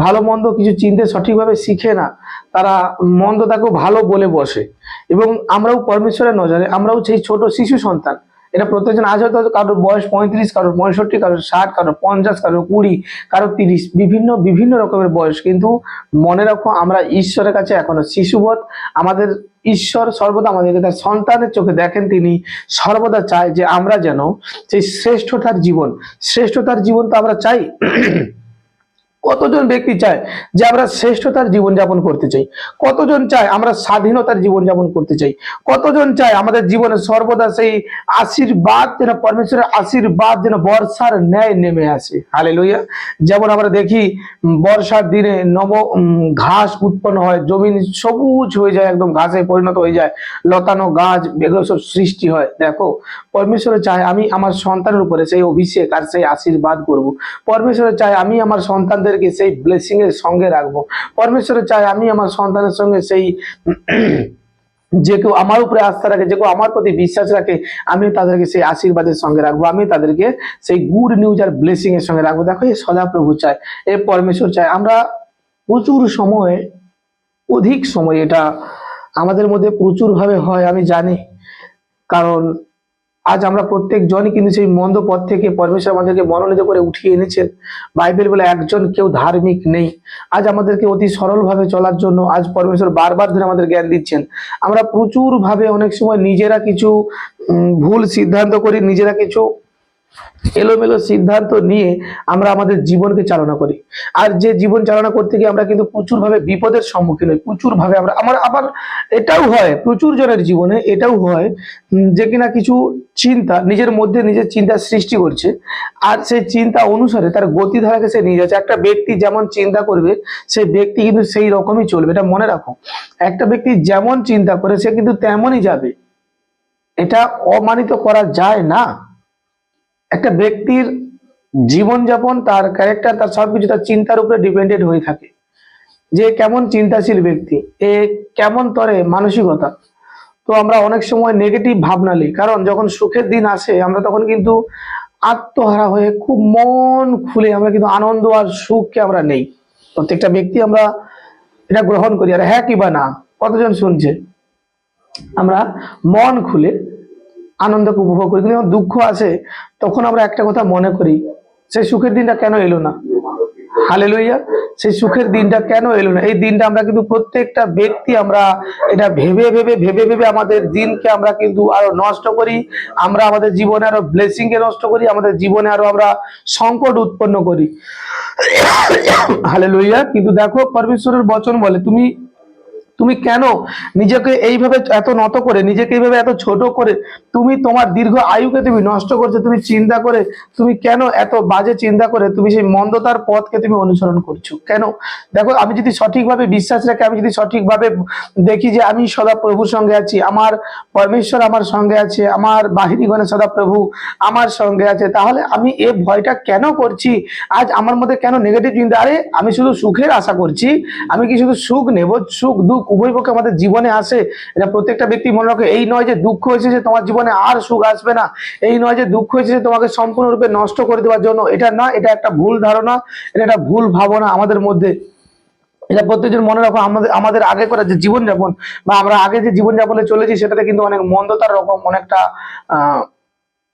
ভালো মন্দ কিছু চিনতে সঠিকভাবে শিখে না, তারা মন্দটাকেও ভালো বলে বসে, এবং আমরাও পরমেশ্বরের নজরে আমরাও সেই ছোট শিশু সন্তান। এটা প্রত্যেকজন আজ হয়তো কারোর বয়স 35, কারোর 65, কারোর 60, কারোর 50, কারোর 20, কারোর 30, বিভিন্ন বিভিন্ন রকমের বয়স। কিন্তু মনে রাখো আমরা ঈশ্বরের কাছে এখনো শিশুবৎ। আমাদের ঈশ্বর সর্বদা আমাদেরকে তার সন্তানের চোখে দেখেন, তিনি সর্বদা চায় যে আমরা যেন সেই শ্রেষ্ঠতার জীবন তো আমরা চাই। কতজন ব্যক্তি চায় যে আমরা শ্রেষ্ঠতার জীবন যাপন করতে চাই? কতজন চায় আমরা স্বাধীনতার জীবন যাপন করতে চাই? কতজন চায় আমাদের জীবনে সর্বদা সেই আশীর্বাদ যেন পরমেশ্বরের আশীর্বাদ যেন বর্ষার ন্যায় নেমে আসে? হালেলুয়া। যেমন আমরা দেখি বর্ষার দিনে ঘাস উৎপন্ন হয়, জমিন সবুজ হয়ে যায়, একদম ঘাসে পরিণত হয়ে যায়, লতানো গাছ এগুলো সব সৃষ্টি হয়। দেখো পরমেশ্বর চায় আমি আমার সন্তানের উপরে সেই অভিষেক আর সেই আশীর্বাদ করব। পরমেশ্বর চায় আমি আমার সন্তানদেরকে সেই ব্লেসিং এর সঙ্গে রাখবো। পরমেশ্বর চায় আমি আমার সন্তানের সঙ্গে সেই যে কেউ আমার উপরে আস্থা রাখে, যে কেউ আমার প্রতি বিশ্বাস রাখে, আমি তাদেরকে সেই আশীর্বাদের সঙ্গে রাখবো, আমি তাদেরকে সেই গুড নিউজ আর ব্লেসিং এর সঙ্গে রাখবো। দেখো এই সদাপ্রভু চায়, এ পরমেশ্বর চায়। আমরা প্রচুর সময়, অধিক সময় এটা আমাদের মধ্যে প্রচুর ভাবে হয় আমি জানি, কারণ আজ আমরা প্রত্যেকজনই কিন্তু সেই মন্দ পথ থেকে পরমেশ্বর আমাদেরকে মনোনীত করে উঠিয়ে এনেছেন। বাইবেল বলে একজন কেউ ধার্মিক নেই। আজ আমাদেরকে অতি সরলভাবে চলার জন্য আজ পরমেশ্বর বারবার ধরে আমাদের জ্ঞান দিচ্ছেন। আমরা প্রচুর ভাবে অনেক সময় নিজেরা কিছু ভুল সিদ্ধান্ত করি, নিজেরা কিছু এলোমেলো সিদ্ধান্ত নিয়ে আমরা আমাদের জীবনকে চালনা করি। আর যে জীবন চালনা করতে গিয়ে আমরা কিন্তু প্রচুর ভাবে বিপদের সম্মুখীন হই, প্রচুর ভাবে আমার আবার এটাও হয়, প্রচুর জনের জীবনে এটাও হয় যে কিনা কিছু চিন্তা নিজের মধ্যে নিজের চিন্তা সৃষ্টি করছে, আর সেই চিন্তা অনুসারে তার গতিধারাকে সে নিয়ে যাচ্ছে। একটা ব্যক্তি যেমন চিন্তা করবে সেই ব্যক্তি কিন্তু সেই রকমই চলবে, এটা মনে রাখো। একটা ব্যক্তি যেমন চিন্তা করে সে কিন্তু তেমনই যাবে, এটা অমানিত করা যায় না। একটা ব্যক্তির জীবনযাপন, তার ক্যারেক্টার, তার সবকিছু তার চিন্তার উপরে ডিপেন্ডেন্ট হয়ে থাকে। যে কেমন চিন্তাশীল ব্যক্তি, এ কেমন তরে মানসিকতা। তো আমরা অনেক সময় নেগেটিভ ভাবনা নিই, কারণ যখন সুখের দিন আসে আমরা তখন কিন্তু আত্মহারা হয়ে খুব মন খুলে আমরা কিন্তু আনন্দ আর সুখকে আমরা নেই। প্রত্যেকটা ব্যক্তি আমরা এটা গ্রহণ করি, আর হ্যাঁ কি বা না, কতজন শুনছে? আমরা মন খুলে আনন্দকে উপভোগ করি, কিন্তু যখন দুঃখ আসে তখন আমরা একটা কথা মনে করি, সেই সুখের দিনটা কেন এলো না? হালেলুইয়া, সেই সুখের দিনটা কেন এলো না? এই দিনটা আমরা কিন্তু প্রত্যেকটা ব্যক্তি আমরা এটা ভেবে ভেবে ভেবে ভেবে আমাদের দিনকে আমরা কিন্তু আরো নষ্ট করি। আমরা আমাদের জীবনে আরো ব্লেসিং কে নষ্ট করি, আমাদের জীবনে আরো আমরা সংকট উৎপন্ন করি। হালেলুইয়া। কিন্তু দেখো পরমেশ্বরের বচন বলে, তুমি তুমি কেন নিজেকে এইভাবে এত নত করে, নিজেকে এইভাবে এত ছোট করে তুমি তোমার দীর্ঘ আয়ুকে তুমি নষ্ট করছো? তুমি চিন্তা করে, তুমি কেন এত বাজে চিন্তা করে তুমি সেই মন্দতার পথকে তুমি অনুসরণ করছো কেন? দেখো, আমি যদি সঠিকভাবে বিশ্বাস রাখি, আমি যদি সঠিকভাবে দেখি যে আমি সদা প্রভুর সঙ্গে আছি, আমার পরমেশ্বর আমার সঙ্গে আছে, আমার বাহিনীগণে সদা প্রভু আমার সঙ্গে আছে, তাহলে আমি এ ভয়টা কেন করছি? আজ আমার মধ্যে কেন নেগেটিভ চিন্তা? আরে আমি শুধু সুখের আশা করছি, আমি কি শুধু সুখ নেব? সুখ দুঃখ উভয় পক্ষে আমাদের জীবনে আসে, এটা প্রত্যেকটা ব্যক্তি মনে রাখে। এই নয় যে দুঃখ হয়েছে যে তোমার জীবনে আর সুখ আসবে না, এই নয় যে দুঃখ হয়েছে যে তোমাকে সম্পূর্ণরূপে নষ্ট করে দেওয়ার জন্য, এটা না, এটা একটা ভুল ধারণা, এটা একটা ভুল ভাবনা আমাদের মধ্যে। এটা প্রত্যেকজন মনে রাখো। আমাদের আমাদের আগে করা যে জীবনযাপন, বা আমরা আগে যে জীবনযাপনে চলেছি সেটাতে কিন্তু অনেক মন্দতার রকম, অনেকটা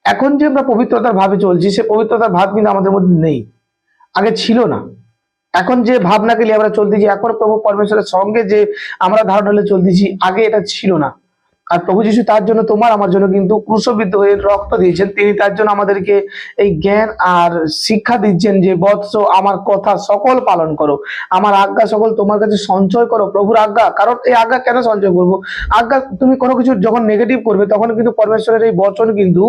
এখন যে আমরা পবিত্রতার ভাবে চলছি, সে পবিত্রতার ভাব কিন্তু আমাদের মধ্যে নেই, আগে ছিল না। এখন যে ভাবনাকে নিয়ে আমরা চলতেছি, এখন প্রভু পরমেশ্বরের সঙ্গে যে আমরা ধারণা নিয়ে চলতেছি, আগে এটা ছিল না। আর প্রভু যিশু তার জন্য, তোমার আমার জন্য কিন্তু ক্রুশবিদ্ধ হয়ে রক্ত দিয়েছেন। তিনি তার জন্য আমাদেরকে এই জ্ঞান আর শিক্ষা দিচ্ছেন যে বৎস আমার কথা সকল পালন করো, আমার আজ্ঞা সকল তোমার কাছে সঞ্চয় করো। প্রভুর আজ্ঞা, কারণ এই আজ্ঞা কেন সঞ্চয় করবো? আজ্ঞা, তুমি কোনো কিছু যখন নেগেটিভ করবে তখন কিন্তু পরমেশ্বরের এই বচন কিন্তু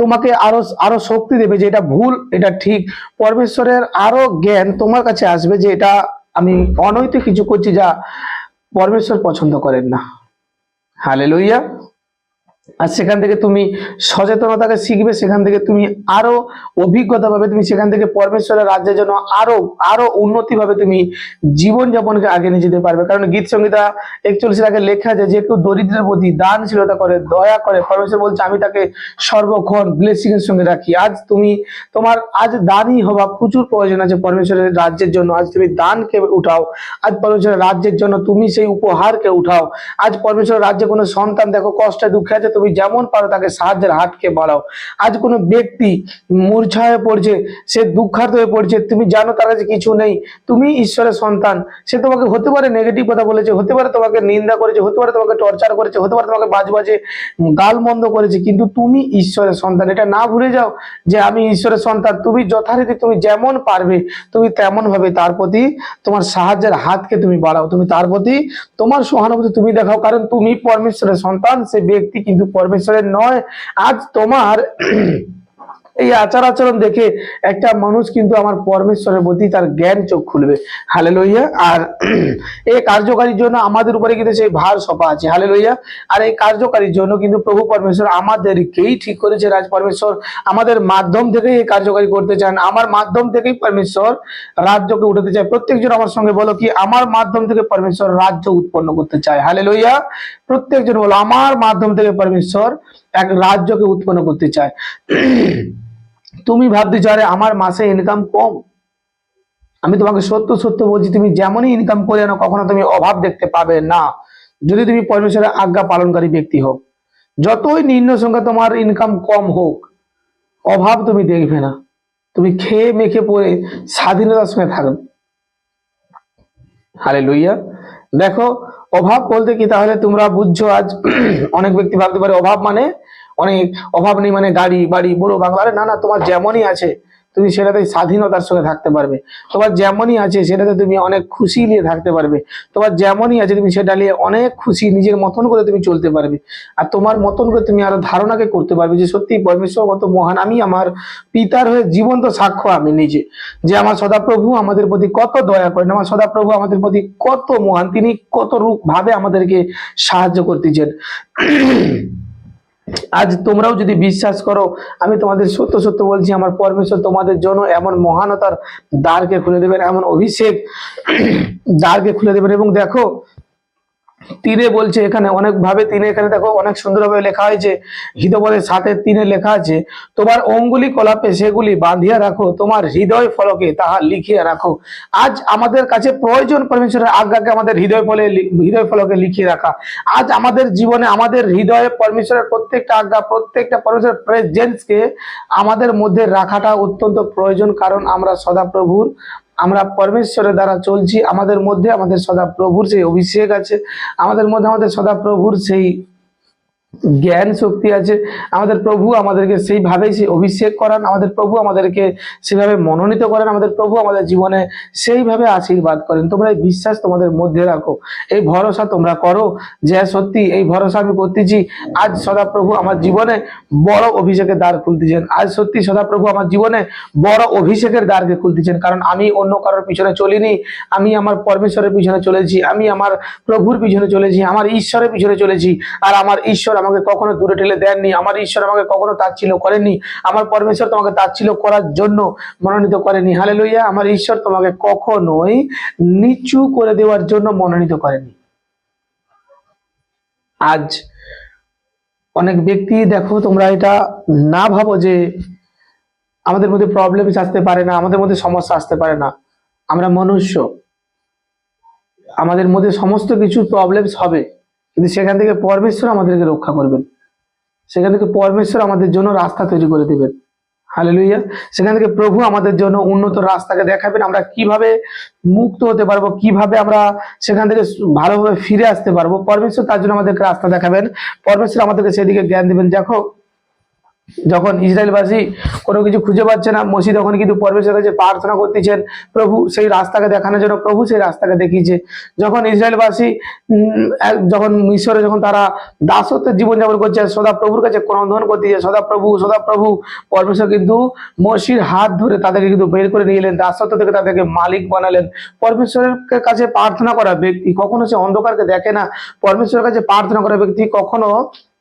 তোমাকে আরো আরো শক্তি দেবে যে এটা ভুল, এটা ঠিক। পরমেশ্বরের আরো জ্ঞান তোমার কাছে আসবে যে এটা আমি অনৈতিক কিছু করছি যা পরমেশ্বর পছন্দ করেন না। হালেলুইয়া। আর সেখান থেকে তুমি সচেতনতাকে শিখবে, সেখান থেকে তুমি আরো অভিজ্ঞতা পাবে, তুমি সেখান থেকে পরমেশ্বরের রাজ্যের জন্য আরো আরো উন্নতি ভাবে তুমি জীবনযাপনকে আগে নিয়ে যেতে পারবে। কারণ গীত সংহিতা 41 আগে লেখা আছে, যে কেউ দরিদ্রের প্রতি দানশীলতা করে, দয়া করে, পরমেশ্বর বলছে আমি তাকে সর্বক্ষণ ব্লেসিং এর সঙ্গে রাখি। আজ তুমি তোমার আজ দানই হওয়া প্রচুর প্রয়োজন আছে পরমেশ্বরের রাজ্যের জন্য। আজ তুমি দানকে উঠাও, আজ পরমেশ্বরের রাজ্যের জন্য তুমি সেই উপহারকে উঠাও। আজ পরমেশ্বরের রাজ্যে কোনো সন্তান দেখো কষ্টে দুঃখে আছে, তুমি যেমন পারো তাকে সাহায্যের হাতকে বাড়াও। আজ কোনো ব্যক্তি মূর্ছা হয়ে পড়ছে, সে দুঃখার্ত হয়ে পড়ছে, তুমি জানো তার কাছে কিছু নেই, তুমি ঈশ্বরের সন্তান। সে তোমাকে হতে পারে নেগেটিভ কথা বলেছে, হতে পারে তোমাকে নিন্দা করেছে, হতে পারে তোমাকে টর্চার করেছে, হতে পারে তোমাকে বাজে বাজে গাল মন্দ করেছে, কিন্তু তুমি ঈশ্বরের সন্তান। এটা না ভুলে যাও যে আমি ঈশ্বরের সন্তান। তুমি যথারীতি তুমি যেমন পারবে তুমি তেমন ভাবে তার প্রতি তোমার সাহায্যের হাতকে তুমি বাড়াও, তুমি তার প্রতি তোমার সহানুভূতি তুমি দেখাও। কারণ তুমি পরমেশ্বরের সন্তান, সে ব্যক্তি কিন্তু পরমেশ্বরের নয়। আজ তোমার এই আচার আচরণ দেখে একটা মানুষ কিন্তু আমার পরমেশ্বরের প্রতি তার জ্ঞান চোখ খুলবে। হালেলুইয়া। আর এই কার্যকারীর জন্য আমাদের উপরে কিন্তু সেই ভার সপা আছে। হালেলুইয়া। আর এই কার্যকারীর জন্য কিন্তু প্রভু পরমেশ্বর আমাদেরকেই ঠিক করেছে। রাজ পরমেশ্বর আমাদের মাধ্যম থেকেই এই কার্যকারী করতে চান, আমার মাধ্যম থেকেই পরমেশ্বর রাজ্যকে উঠাতে চায়। প্রত্যেকজন আমার সঙ্গে বলো কি, আমার মাধ্যম থেকে পরমেশ্বর রাজ্য উৎপন্ন করতে চায়। হালেলুইয়া। প্রত্যেকজন বলো, আমার মাধ্যম থেকে পরমেশ্বর এক রাজ্যকে উৎপন্ন করতে চায়। তুমি ভাবতেছো আরে আমার মাসে ইনকাম কম, আমি তোমাকে সত্য সত্য বলছি, তুমি যেমনই ইনকাম করে আনো কখনো তুমি অভাব দেখতে পাবে না, যদি তুমি পরমেশ্বরের আজ্ঞা পালনকারী ব্যক্তি হও। যতই নিম্ন সংখ্যা তোমার ইনকাম কম হোক, অভাব তুমি দেখবে না। তুমি খেয়ে মেখে পড়ে স্বাধীনতার সঙ্গে থাকবে। হালেলুইয়া। দেখো, অভাব বলতে কি তাহলে তোমরা বুঝছো আজ? অনেক ব্যক্তি ভাবতে পারে অভাব মানে অনেক, অভাব নেই মানে গাড়ি বাড়ি বড় বাংলা। আরে না না, তোমার যেমনই আছে তুমি সেটাতে স্বাধীনতার সঙ্গে থাকতে পারবে। তোমার যেমনই আছে সেটাতে তুমি অনেক খুশি নিয়ে থাকতে পারবে। তোমার যেমনই আছে তুমি সেটা নিয়ে অনেক খুশি নিজের মতন করে তুমি চলতে পারবে। আর তোমার মতন করে তুমি আরো ধারণাকে করতে পারবে যে সত্যি পরমেশ্বর কত মহান। আমি আমার পিতার হয়ে জীবন্ত সাক্ষ্য আমি নিজে, যে আমার সদাপ্রভু আমাদের প্রতি কত দয়া করেন, আমার সদাপ্রভু আমাদের প্রতি কত মহান, তিনি কত রূপ ভাবে আমাদেরকে সাহায্য করতেছেন। আজ তোমরাও যদি বিশ্বাস করো, আমি তোমাদের সত্য সত্য বলছি, আমার পরমেশ্বর তোমাদের জন্য এমন মহানতার দ্বারকে খুলে দেবেন, এমন অভিষেক দ্বারকে খুলে দেবেন। এবং দেখো, তিনে বলছে এখানে অনেক ভাবে, তিনে এখানে দেখো অনেক সুন্দরভাবে লেখা হয়েছে, হিতপদের 7:3 লেখা আছে, তোমার অঙ্গুলি কলাপে সেগুলি বাঁধিয়া রাখো, তোমার হৃদয় ফলকে তাহা লিখিয়া রাখো। আজ আমাদের কাছে প্রয়োজন পরমেশ্বরের আজ্ঞাকে আমাদের হৃদয় ফলকে লিখিয়ে রাখা। আজ আমাদের জীবনে আমাদের হৃদয়ে পরমেশ্বরের প্রত্যেকটা আজ্ঞা, প্রত্যেকটা পরমেশ্বরের প্রেজেন্সকে আমাদের মধ্যে রাখাটা অত্যন্ত প্রয়োজন। কারণ আমরা সদাপ্রভুর, আমরা পরমেশ্বরের দ্বারা চলছি। আমাদের মধ্যে আমাদের সদাপ্রভুর সেই অভিষেক আছে, আমাদের মধ্যে আমাদের সদাপ্রভুর সেই জ্ঞান শক্তি আছে। আমাদের প্রভু আমাদেরকে সেইভাবেই সেই অভিষেক করান, আমাদের প্রভু আমাদেরকে সেভাবে মনোনীত করেন, আমাদের প্রভু আমাদের জীবনে সেইভাবে আশীর্বাদ করেন। তোমরা এই বিশ্বাস তোমাদের মধ্যে রাখো, এই ভরসা তোমরা করো যে সত্যি এই ভরসা আমি করতেছি। আজ সদাপ্রভু আমার জীবনে বড় অভিষেকের দ্বার খুলতেছেন। আজ সত্যি সদাপ্রভু আমার জীবনে বড় অভিষেকের দ্বারকে খুলতেছেন। কারণ আমি অন্য কারোর পিছনে চলিনি, আমি আমার পরমেশ্বরের পিছনে চলেছি, আমি আমার প্রভুর পিছনে চলেছি, আমার ঈশ্বরের পিছনে চলেছি। আর আমার ঈশ্বর আমাকে কখনো দূরে ঠেলে দেননি, আমার ঈশ্বর আমাকে কখনো তাচ্ছিল্য করেননি, আমার পরমেশ্বর তোমাকে তাচ্ছিল্য করার জন্য মনোনীত করেনি। হালেলুইয়া। আমার ঈশ্বর তোমাকে কখনোই নিচু করে দেওয়ার জন্য মনোনীত করেনি। আজ অনেক ব্যক্তি, দেখো তোমরা এটা না ভাবো যে আমাদের মধ্যে প্রবলেম আসতে পারে না, আমাদের মধ্যে সমস্যা আসতে পারে না। আমরা মনুষ্য, আমাদের মধ্যে সমস্ত কিছু প্রবলেমস হবে, কিন্তু সেখান থেকে পরমেশ্বর আমাদেরকে রক্ষা করবেন, সেখান থেকে পরমেশ্বর আমাদের জন্য রাস্তা তৈরি করে দেবেন। হালেলুইয়া। সেখান থেকে প্রভু আমাদের জন্য উন্নত রাস্তাকে দেখাবেন, আমরা কিভাবে মুক্ত হতে পারবো, কিভাবে আমরা সেখান থেকে ভালোভাবে ফিরে আসতে পারবো। পরমেশ্বর তার জন্য আমাদেরকে রাস্তা দেখাবেন, পরমেশ্বর আমাদেরকে সেদিকে জ্ঞান দিবেন। দেখো, যখন ইসরায়েলবাসী কোনো কিছু খুঁজে পাচ্ছে না, মসি তখন কিন্তু পরমেশ্বরের কাছে প্রার্থনা করতেছেন প্রভু সেই রাস্তাকে দেখানোর জন্য। প্রভু সেই রাস্তাকে দেখিয়েছে। যখন ইসরায়েলবাসী যখন মিশরে যখন তারা দাসত্বের জীবনযাপন করছে, সদাপ্রভুর কাছে ক্রন্দন করতেছে, সদাপ্রভু সদাপ্রভু, পরমেশ্বর কিন্তু মসির হাত ধরে তাদেরকে কিন্তু বের করে নিয়ে এলেন, দাসত্ব থেকে তাদেরকে মালিক বানালেন। পরমেশ্বরের কাছে প্রার্থনা করা ব্যক্তি কখনো সে অন্ধকারকে দেখে না, পরমেশ্বরের কাছে প্রার্থনা করা ব্যক্তি কখনো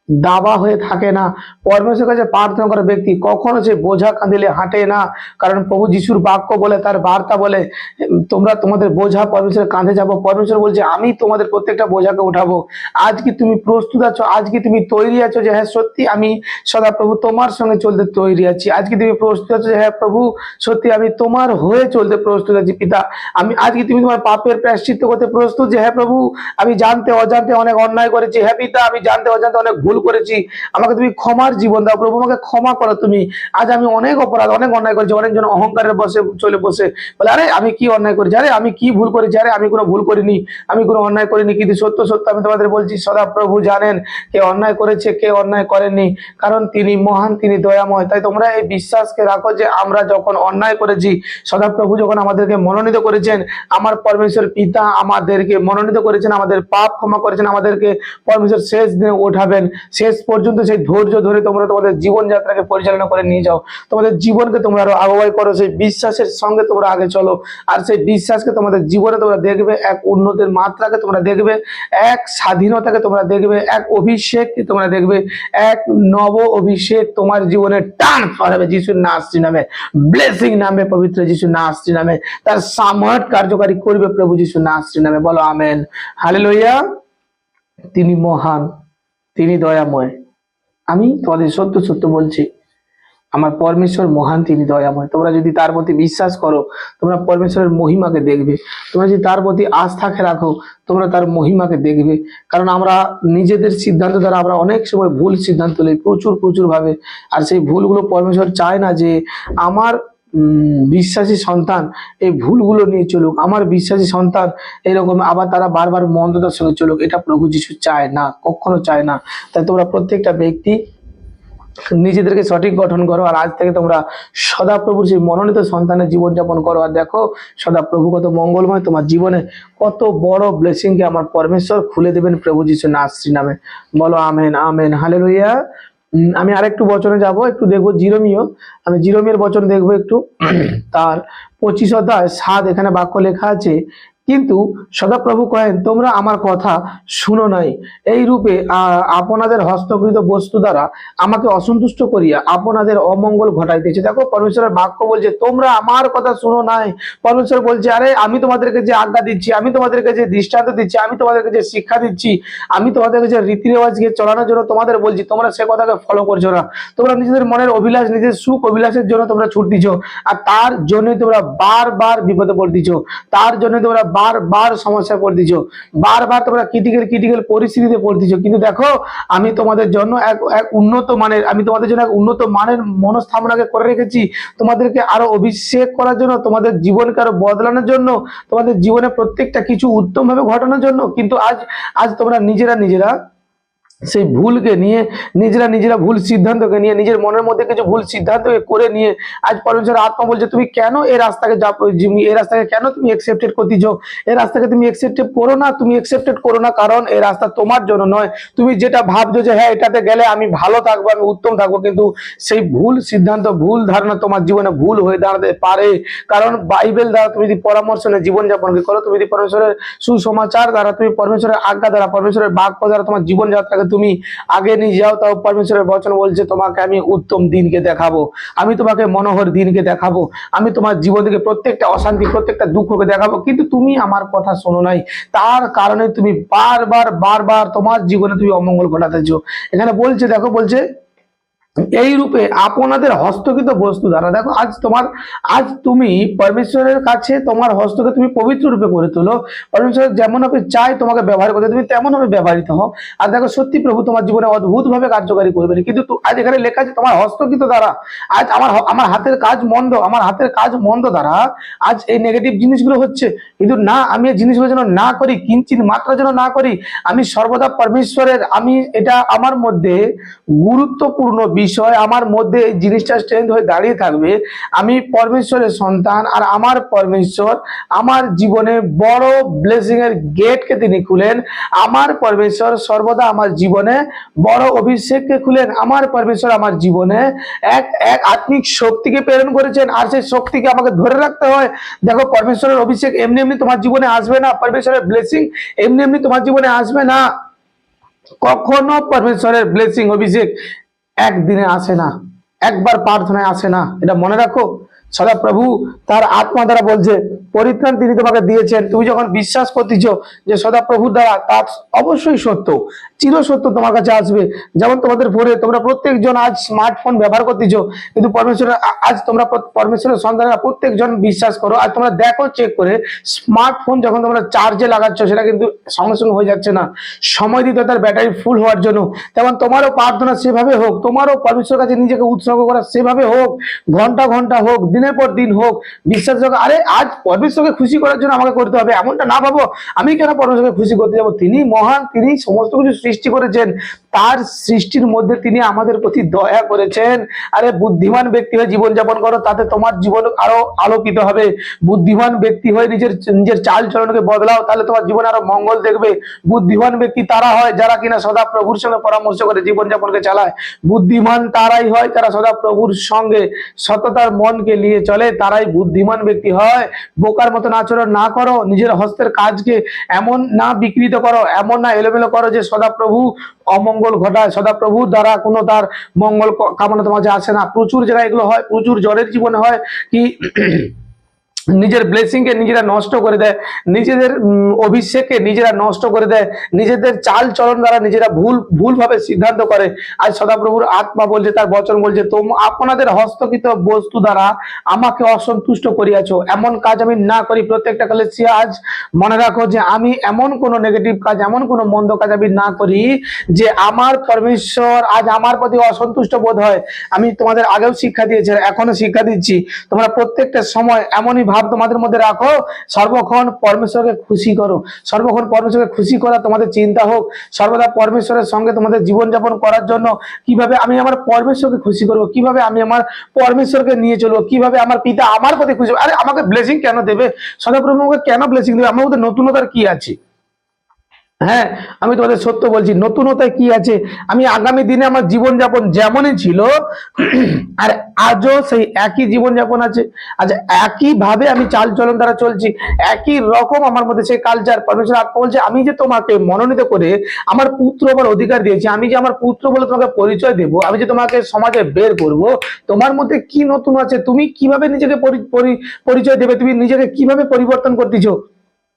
দাবা হয়ে থাকে না, পরমেশ্বরের কাছে প্রার্থনা করা ব্যক্তি কখনো সে বোঝা কাঁদিলে হাঁটে না। কারণ প্রভু যিশুর বাক্য বলে, তার বার্তা বলে, তোমরা তোমাদের বোঝা পরমেশ্বরের কাঁধে যাবো। পরমেশ্বর বলছে আমি তোমাদের প্রত্যেকটা বোঝাকে উঠাবো। আজ কি তুমি প্রস্তুত আছো? আজ কি তুমি তৈরি আছো যে হ্যাঁ সত্যি আমি সদাপ্রভু তোমার সঙ্গে চলতে তৈরি আছি? আজ কি তুমি প্রস্তুত আছো যে হ্যাঁ প্রভু সত্যি আমি তোমার হয়ে চলতে প্রস্তুত আছি? পিতা, আমি আজ কি তুমি তোমার পাপের প্রায়শ্চিত্ত করতে প্রস্তুত যে হ্যাঁ প্রভু আমি জানতে অজান্তে অনেক অন্যায় করেছি, হ্যাঁ পিতা আমি জানতে অজান্তে অনেক ভুল করেছি, আমাকে তুমি ক্ষমার জীবন দাও প্রভু, আমাকে ক্ষমা করো তুমি। আজ আমি অনেক অপরাধ অনেক অন্যায় করেছি। অনেকজন অহংকারের বসে চলে বসে বলে আরে আমি কি অন্যায় করেছি, আরে আমি কি ভুল করেছি, আরে আমি কোনো ভুল করিনি, আমি কোনো অন্যায় করিনি। কিন্তু সত্য সত্য আমি তোমাদের বলছি, সদাপ্রভু জানেন কে অন্যায় করেছে কে অন্যায় করেনি, কারণ তিনি মহান, তিনি দয়াময়। তাই তোমরা এই বিশ্বাসকে রাখো যে আমরা যখন অন্যায় করেছি, সদাপ্রভু যখন আমাদেরকে মনোনীত করেছেন, আমার পরমেশ্বর পিতা আমাদেরকে মনোনীত করেছেন, আমাদের পাপ ক্ষমা করেছেন, আমাদেরকে পরমেশ্বর শেষ দিনে ওঠাবেন। শেষ পর্যন্ত সেই ধৈর্য ধরে তোমরা তোমাদের জীবনযাত্রাকে পরিচালনা করে নিয়ে যাও, তোমাদের জীবনকে তোমরা আরো আগুয়াই করো, সেই বিশ্বাসের সঙ্গে তোমরা আগে চলো। আর সেই বিশ্বাসকে তোমাদের জীবনে তোমরা দেখবে, এক উন্নতির মাত্রাকে তোমরা দেখবে, এক স্বাধীনতাকে তোমরা দেখবে, এক অভিষেককে তোমরা দেখবে, এক নব অভিষেক তোমার জীবনে ট্রান্সফার হবে যিশুর নামে নামে, ব্লেসিং নামে, পবিত্র যিশুর নামে নামে, তার সামর্থ্য কার্যকারী করবে প্রভু যিশুর নামে নামে। বলো আমেন। হালেলুয়া। তিনি মহান, তিনি দয়াময়। আমি তোমাদের সত্য সত্য বলছি, আমার পরমেশ্বর মহান, তিনি দয়াময়। তোমরা যদি তার প্রতি বিশ্বাস করো, তোমরা পরমেশ্বরের মহিমাকে দেখবে। তোমরা যদি তার প্রতি আস্থাকে রাখো, তোমরা তার মহিমাকে দেখবে। কারণ আমরা নিজেদের সিদ্ধান্ত দ্বারা আমরা অনেক সময় ভুল সিদ্ধান্ত নিই, প্রচুর ভাবে। আর সেই ভুলগুলো পরমেশ্বর চায় না যে আমার বিশ্বাসী সন্তান এই ভুলগুলো নিয়ে চলুক, আমার বিশ্বাসী সন্তান এরকম আবার তারা বারবার মন্দতার সঙ্গে চলুক। এটা প্রভু যিশু চায় না, কখনো চায় না। তাই তোমরা প্রত্যেকটা ব্যক্তি নিজেদেরকে সঠিক গঠন করো, আর আজ থেকে তোমরা সদাপ্রভুর সেই মনোনীত সন্তানের জীবনযাপন করো। আর দেখো সদাপ্রভু কত মঙ্গলময়, তোমার জীবনে কত বড় ব্লেসিং কে আমার পরমেশ্বর খুলে দেবেন প্রভু যিশু নাসরি নামে। বলো আমেন, আমেন, হালেলুয়া। আমি আরেকটু বচনে যাব, একটু দেখবো জিরোমীয়। আমি জিরোমিয়ের বচন দেখবো একটু। তার 25 অধ্যায় 7 এখানে বাক্য লেখা আছে, কিন্তু সদাপ্রভু কহেন, তোমরা আমার কথা শুনো নাই, এই রূপে আপনাদের হস্তকৃত বস্তু দ্বারা আমাকে অসন্তুষ্ট করিয়া আপনাদের অমঙ্গল ঘটাইতেছে। দেখো পরমেশ্বরের বাক্য বলছে তোমরা আমার কথা শুনো নাই। পরমেশ্বর বলছে, আরে আমি তোমাদেরকে যে আজ্ঞা দিচ্ছি, আমি তোমাদেরকে যে দৃষ্টান্ত দিচ্ছি, আমি তোমাদেরকে যে শিক্ষা দিচ্ছি, আমি তোমাদেরকে যে রীতি রেওয়াজকে চলানোর জন্য তোমাদের বলছি, তোমরা সে কথাকে ফলো করছো না। তোমরা নিজেদের মনের অভিলাষ, নিজের সুখ অভিলাষের জন্য তোমরা ছুট দিচ্ছ, আর তার জন্য তোমরা বারবার বিপদে পড়তেছ, তার জন্য তোমরা বারবার সমস্যায় পড়তেছ, বারবার তোমরা ক্রিটিক্যাল পরিস্থিতিতে পড়তেছ। কিন্তু দেখো আমি তোমাদের জন্য এক উন্নত মানের, আমি তোমাদের জন্য এক উন্নত মানের মনস্থাপনাকে করে রেখেছি, তোমাদেরকে আরো অভিষেক করার জন্য, তোমাদের জীবনকে আরো বদলানোর জন্য, তোমাদের জীবনে প্রত্যেকটা কিছু উত্তম ভাবে ঘটানোর জন্য। কিন্তু আজ তোমরা নিজেরা সেই ভুলকে নিয়ে, নিজেরা ভুল সিদ্ধান্তকে নিয়ে, নিজের মনের মধ্যে কিছু ভুল সিদ্ধান্তকে করে নিয়ে আজ পরমেশ্বর আত্মা বলছে, তুমি কেন এই রাস্তাকে এই রাস্তাকে কেন তুমি একসেপ্টেড করতেছ? এই রাস্তাকে তুমি একসেপ্টেড করো না, তুমি একসেপ্টেড করো না, কারণ এই রাস্তা তোমার জন্য নয়। তুমি যেটা ভাবছো যে হ্যাঁ এটাতে গেলে আমি ভালো থাকবো, আমি উত্তম থাকবো, কিন্তু সেই ভুল সিদ্ধান্ত, ভুল ধারণা তোমার জীবনে ভুল হয়ে দাঁড়াতে পারে। কারণ বাইবেল দ্বারা তুমি যদি পরামর্শ নিয়ে জীবনযাপন করো, তুমি যদি পরমেশ্বরের সুসমাচার দ্বারা, তুমি পরমেশ্বরের আজ্ঞা দ্বারা, পরমেশ্বরের বাক্য দ্বারা তোমার জীবনযাত্রাকে তুমি আগে নিয়ে যাও, তাও পরমেশ্বরের বচন বলছে তোমাকে আমি উত্তম দিনকে দেখাবো, আমি তোমাকে মনোহর দিনকে দেখাবো, আমি তোমার জীবন থেকে প্রত্যেকটা অশান্তি, প্রত্যেকটা দুঃখকে দেখাবো। কিন্তু তুমি আমার কথা শোনো নাই, তার কারণে তুমি বারবার তোমার জীবনে তুমি অমঙ্গল ঘটাতেছো। এখানে বলছে, দেখো বলছে এই রূপে আপনাদের হস্তকৃত বস্তু দ্বারা। দেখো আজ তুমি পরমেশ্বরের কাছে তোমার হস্তকে তুমি পবিত্র রূপে করে তোলো। পরমেশ্বর যেমন ভাবে চায় তোমাকে ব্যবহার করতে, তুমি তেমন ভাবে ব্যবহৃত হও। আর দেখো সত্যি প্রভু তোমার জীবনে অদ্ভুত ভাবে কার্যকারী করবেন। কিন্তু আজ এখানে লেখা আছে তোমার হস্তকৃত দ্বারা। আজ আমার হাতের কাজ মন্দ, আমার হাতের কাজ মন্দ দ্বারা আজ এই নেগেটিভ জিনিসগুলো হচ্ছে। কিন্তু না, আমি এই জিনিসগুলো যেন না করি, কিঞ্চিত মাত্রা যেন না করি। আমি সর্বদা পরমেশ্বরের, আমি এটা আমার মধ্যে গুরুত্বপূর্ণ বিষয়, আমার মধ্যে এই জিনিসটা স্ট্রেংথ হয়ে দাঁড়িয়ে থাকবে। আমি পরমেশ্বরের সন্তান, আর আমার পরমেশ্বর আমার জীবনে বড় ব্লেসিং এর গেটকে তিনি খুলেন। আমার পরমেশ্বর সর্বদা আমার জীবনে বড় অভিষেককে খুলেন। আমার পরমেশ্বর আমার জীবনে এক আত্মিক শক্তিকে প্রেরণ করেছেন, আর সেই শক্তিকে আমাকে ধরে রাখতে হয়। দেখো পরমেশ্বরের অভিষেক এমনি এমনি তোমার জীবনে আসবে না, পরমেশ্বরের ব্লেসিং এমনি এমনি তোমার জীবনে আসবে না। কখনো পরমেশ্বরের ব্লেসিং, অভিষেক একদিনে আসে না, একবার প্রার্থনায় আসে না, এটা মনে রাখো। সদা প্রভু তার আত্মা দ্বারা বলছে পরিত্রাণ তিনি তোমাকে দিয়েছেন। তুমি যখন বিশ্বাস করতেছ যে সদা প্রভুর দ্বারা, তার অবশ্যই সত্য, চির সত্য তোমার কাছে আসবে। যেমন তোমাদের ফোনে তোমরা প্রত্যেকজন আজ স্মার্টফোন ব্যবহার করতেছ, কিন্তু পরমেশ্বরের আজ তোমরা পরমেশ্বরের সন্তানেরা প্রত্যেকজন বিশ্বাস করো। আর তোমরা দেখো চেক করে, স্মার্টফোন যখন তোমরা চার্জে লাগাচ্ছ সেটা কিন্তু সঙ্গে সঙ্গে হয়ে যাচ্ছে না, সময় দিতে তার ব্যাটারি ফুল হওয়ার জন্য। তেমন তোমারও প্রার্থনা সেভাবে হোক, তোমারও পরমেশ্বরের কাছে নিজেকে উৎসর্গ করা সেভাবে হোক, ঘন্টা ঘন্টা হোক, দিনের পর দিন হোক। বিশ্বাস হোক, আরে আজ পরমেশ্বরকে খুশি করার জন্য আমাকে করতে হবে, এমনটা না ভাবো আমি কেন পরমেশ্বরকে খুশি করতে যাবো। তিনি মহান, তিনি সমস্ত কিছু সৃষ্টি করেছেন, তার সৃষ্টির মধ্যে তিনি আমাদের প্রতি দয়া করেছেন। আরে বুদ্ধিমান ব্যক্তি হয়ে জীবনযাপন করো, তাতে তোমার জীবন আরো আলোকিত হবে। বুদ্ধিমান ব্যক্তি হয়ে নিজের চাল চলনকে বদলাও, তাহলে তোমার জীবন আরো মঙ্গল দেখবে। বুদ্ধিমান ব্যক্তি তারা হয় যারা কিনা সদা প্রভুর সঙ্গে পরামর্শ করে জীবনযাপনকে চালায়। বুদ্ধিমান তারাই হয় যারা সদা প্রভুর সঙ্গে সততার মনকে নিয়ে চলে, তারাই বুদ্ধিমান ব্যক্তি হয়। বোকার মতন আচরণ না করো, নিজের হস্তের কাজকে এমন না বিকৃত করো, এমন না এলোমেলো করো যে সদা প্রভু অমঙ্গল ঘটায়। সদা প্রভুর দ্বারা কোনো তার মঙ্গল কামনা তোমার আসে না। প্রচুর জায়গায় এগুলো হয়, প্রচুর জনের জীবনে হয় কি নিজের ব্লেসিং কে নিজেরা নষ্ট করে দেয়, নিজেদের অভিষেককে নিজেরা নষ্ট করে দেয়, নিজেদের চাল চলন দ্বারা নিজেরা ভুল ভাবে সিদ্ধান্ত করে। আজ সদাপ্রভুর আত্মা বলছে, তার বচন বলছে, আপনাদের হস্তকৃত বস্তু দ্বারা আমাকে অসন্তুষ্ট করিয়াছো, এমন কাজ আমি না করি। প্রত্যেকটা কালেসিয়া আজ মনে রাখো যে আমি এমন কোন নেগেটিভ কাজ, এমন কোন মন্দ কাজ আমি না করি যে আমার পরমেশ্বর আজ আমার প্রতি অসন্তুষ্ট বোধ হয়। আমি তোমাদের আগেও শিক্ষা দিয়েছি, এখনো শিক্ষা দিচ্ছি, তোমরা প্রত্যেকটা সময় এমনই ভাব তোমাদের মধ্যে রাখো, সর্বক্ষণ পরমেশ্বরকে খুশি করো, সর্বক্ষণ পরমেশ্বরকে খুশি করা তোমাদের চিন্তা হোক, সর্বদা পরমেশ্বরের সঙ্গে তোমাদের জীবনযাপন করার জন্য কিভাবে আমি আমার পরমেশ্বরকে খুশি করবো, কিভাবে আমি আমার পরমেশ্বরকে নিয়ে চলবো, কিভাবে আমার পিতা আমার প্রতি খুশি। আরে আমাকে ব্লেসিং কেন দেবে সদাপ্রভু, আমাকে কেন ব্লেসিং দেবে? আমার মধ্যে নতুনতার কি আছে? হ্যাঁ, আমি তোমাদের সত্য বলছি, নতুনতায় কি আছে? আমি আগামী দিনে আমার জীবনযাপন যেমনই ছিল আর আজও সেই একই জীবনযাপন আছে। আজ একই ভাবে আমি চাল চলন দ্বারা চলছি, একই রকম আমার মধ্যে সেই কালচার। পরমেশ্বর আত্মা বলছে, আমি যে তোমাকে মনোনীত করে আমার পুত্র বলে অধিকার দিয়েছি, আমি যে আমার পুত্র বলে তোমাকে পরিচয় দেব, আমি যে তোমাকে সমাজে বের করব, তোমার মধ্যে কি নতুন আছে? তুমি কিভাবে নিজেকে পরিচয় দেবে? তুমি নিজেকে কিভাবে পরিবর্তন করতেছো?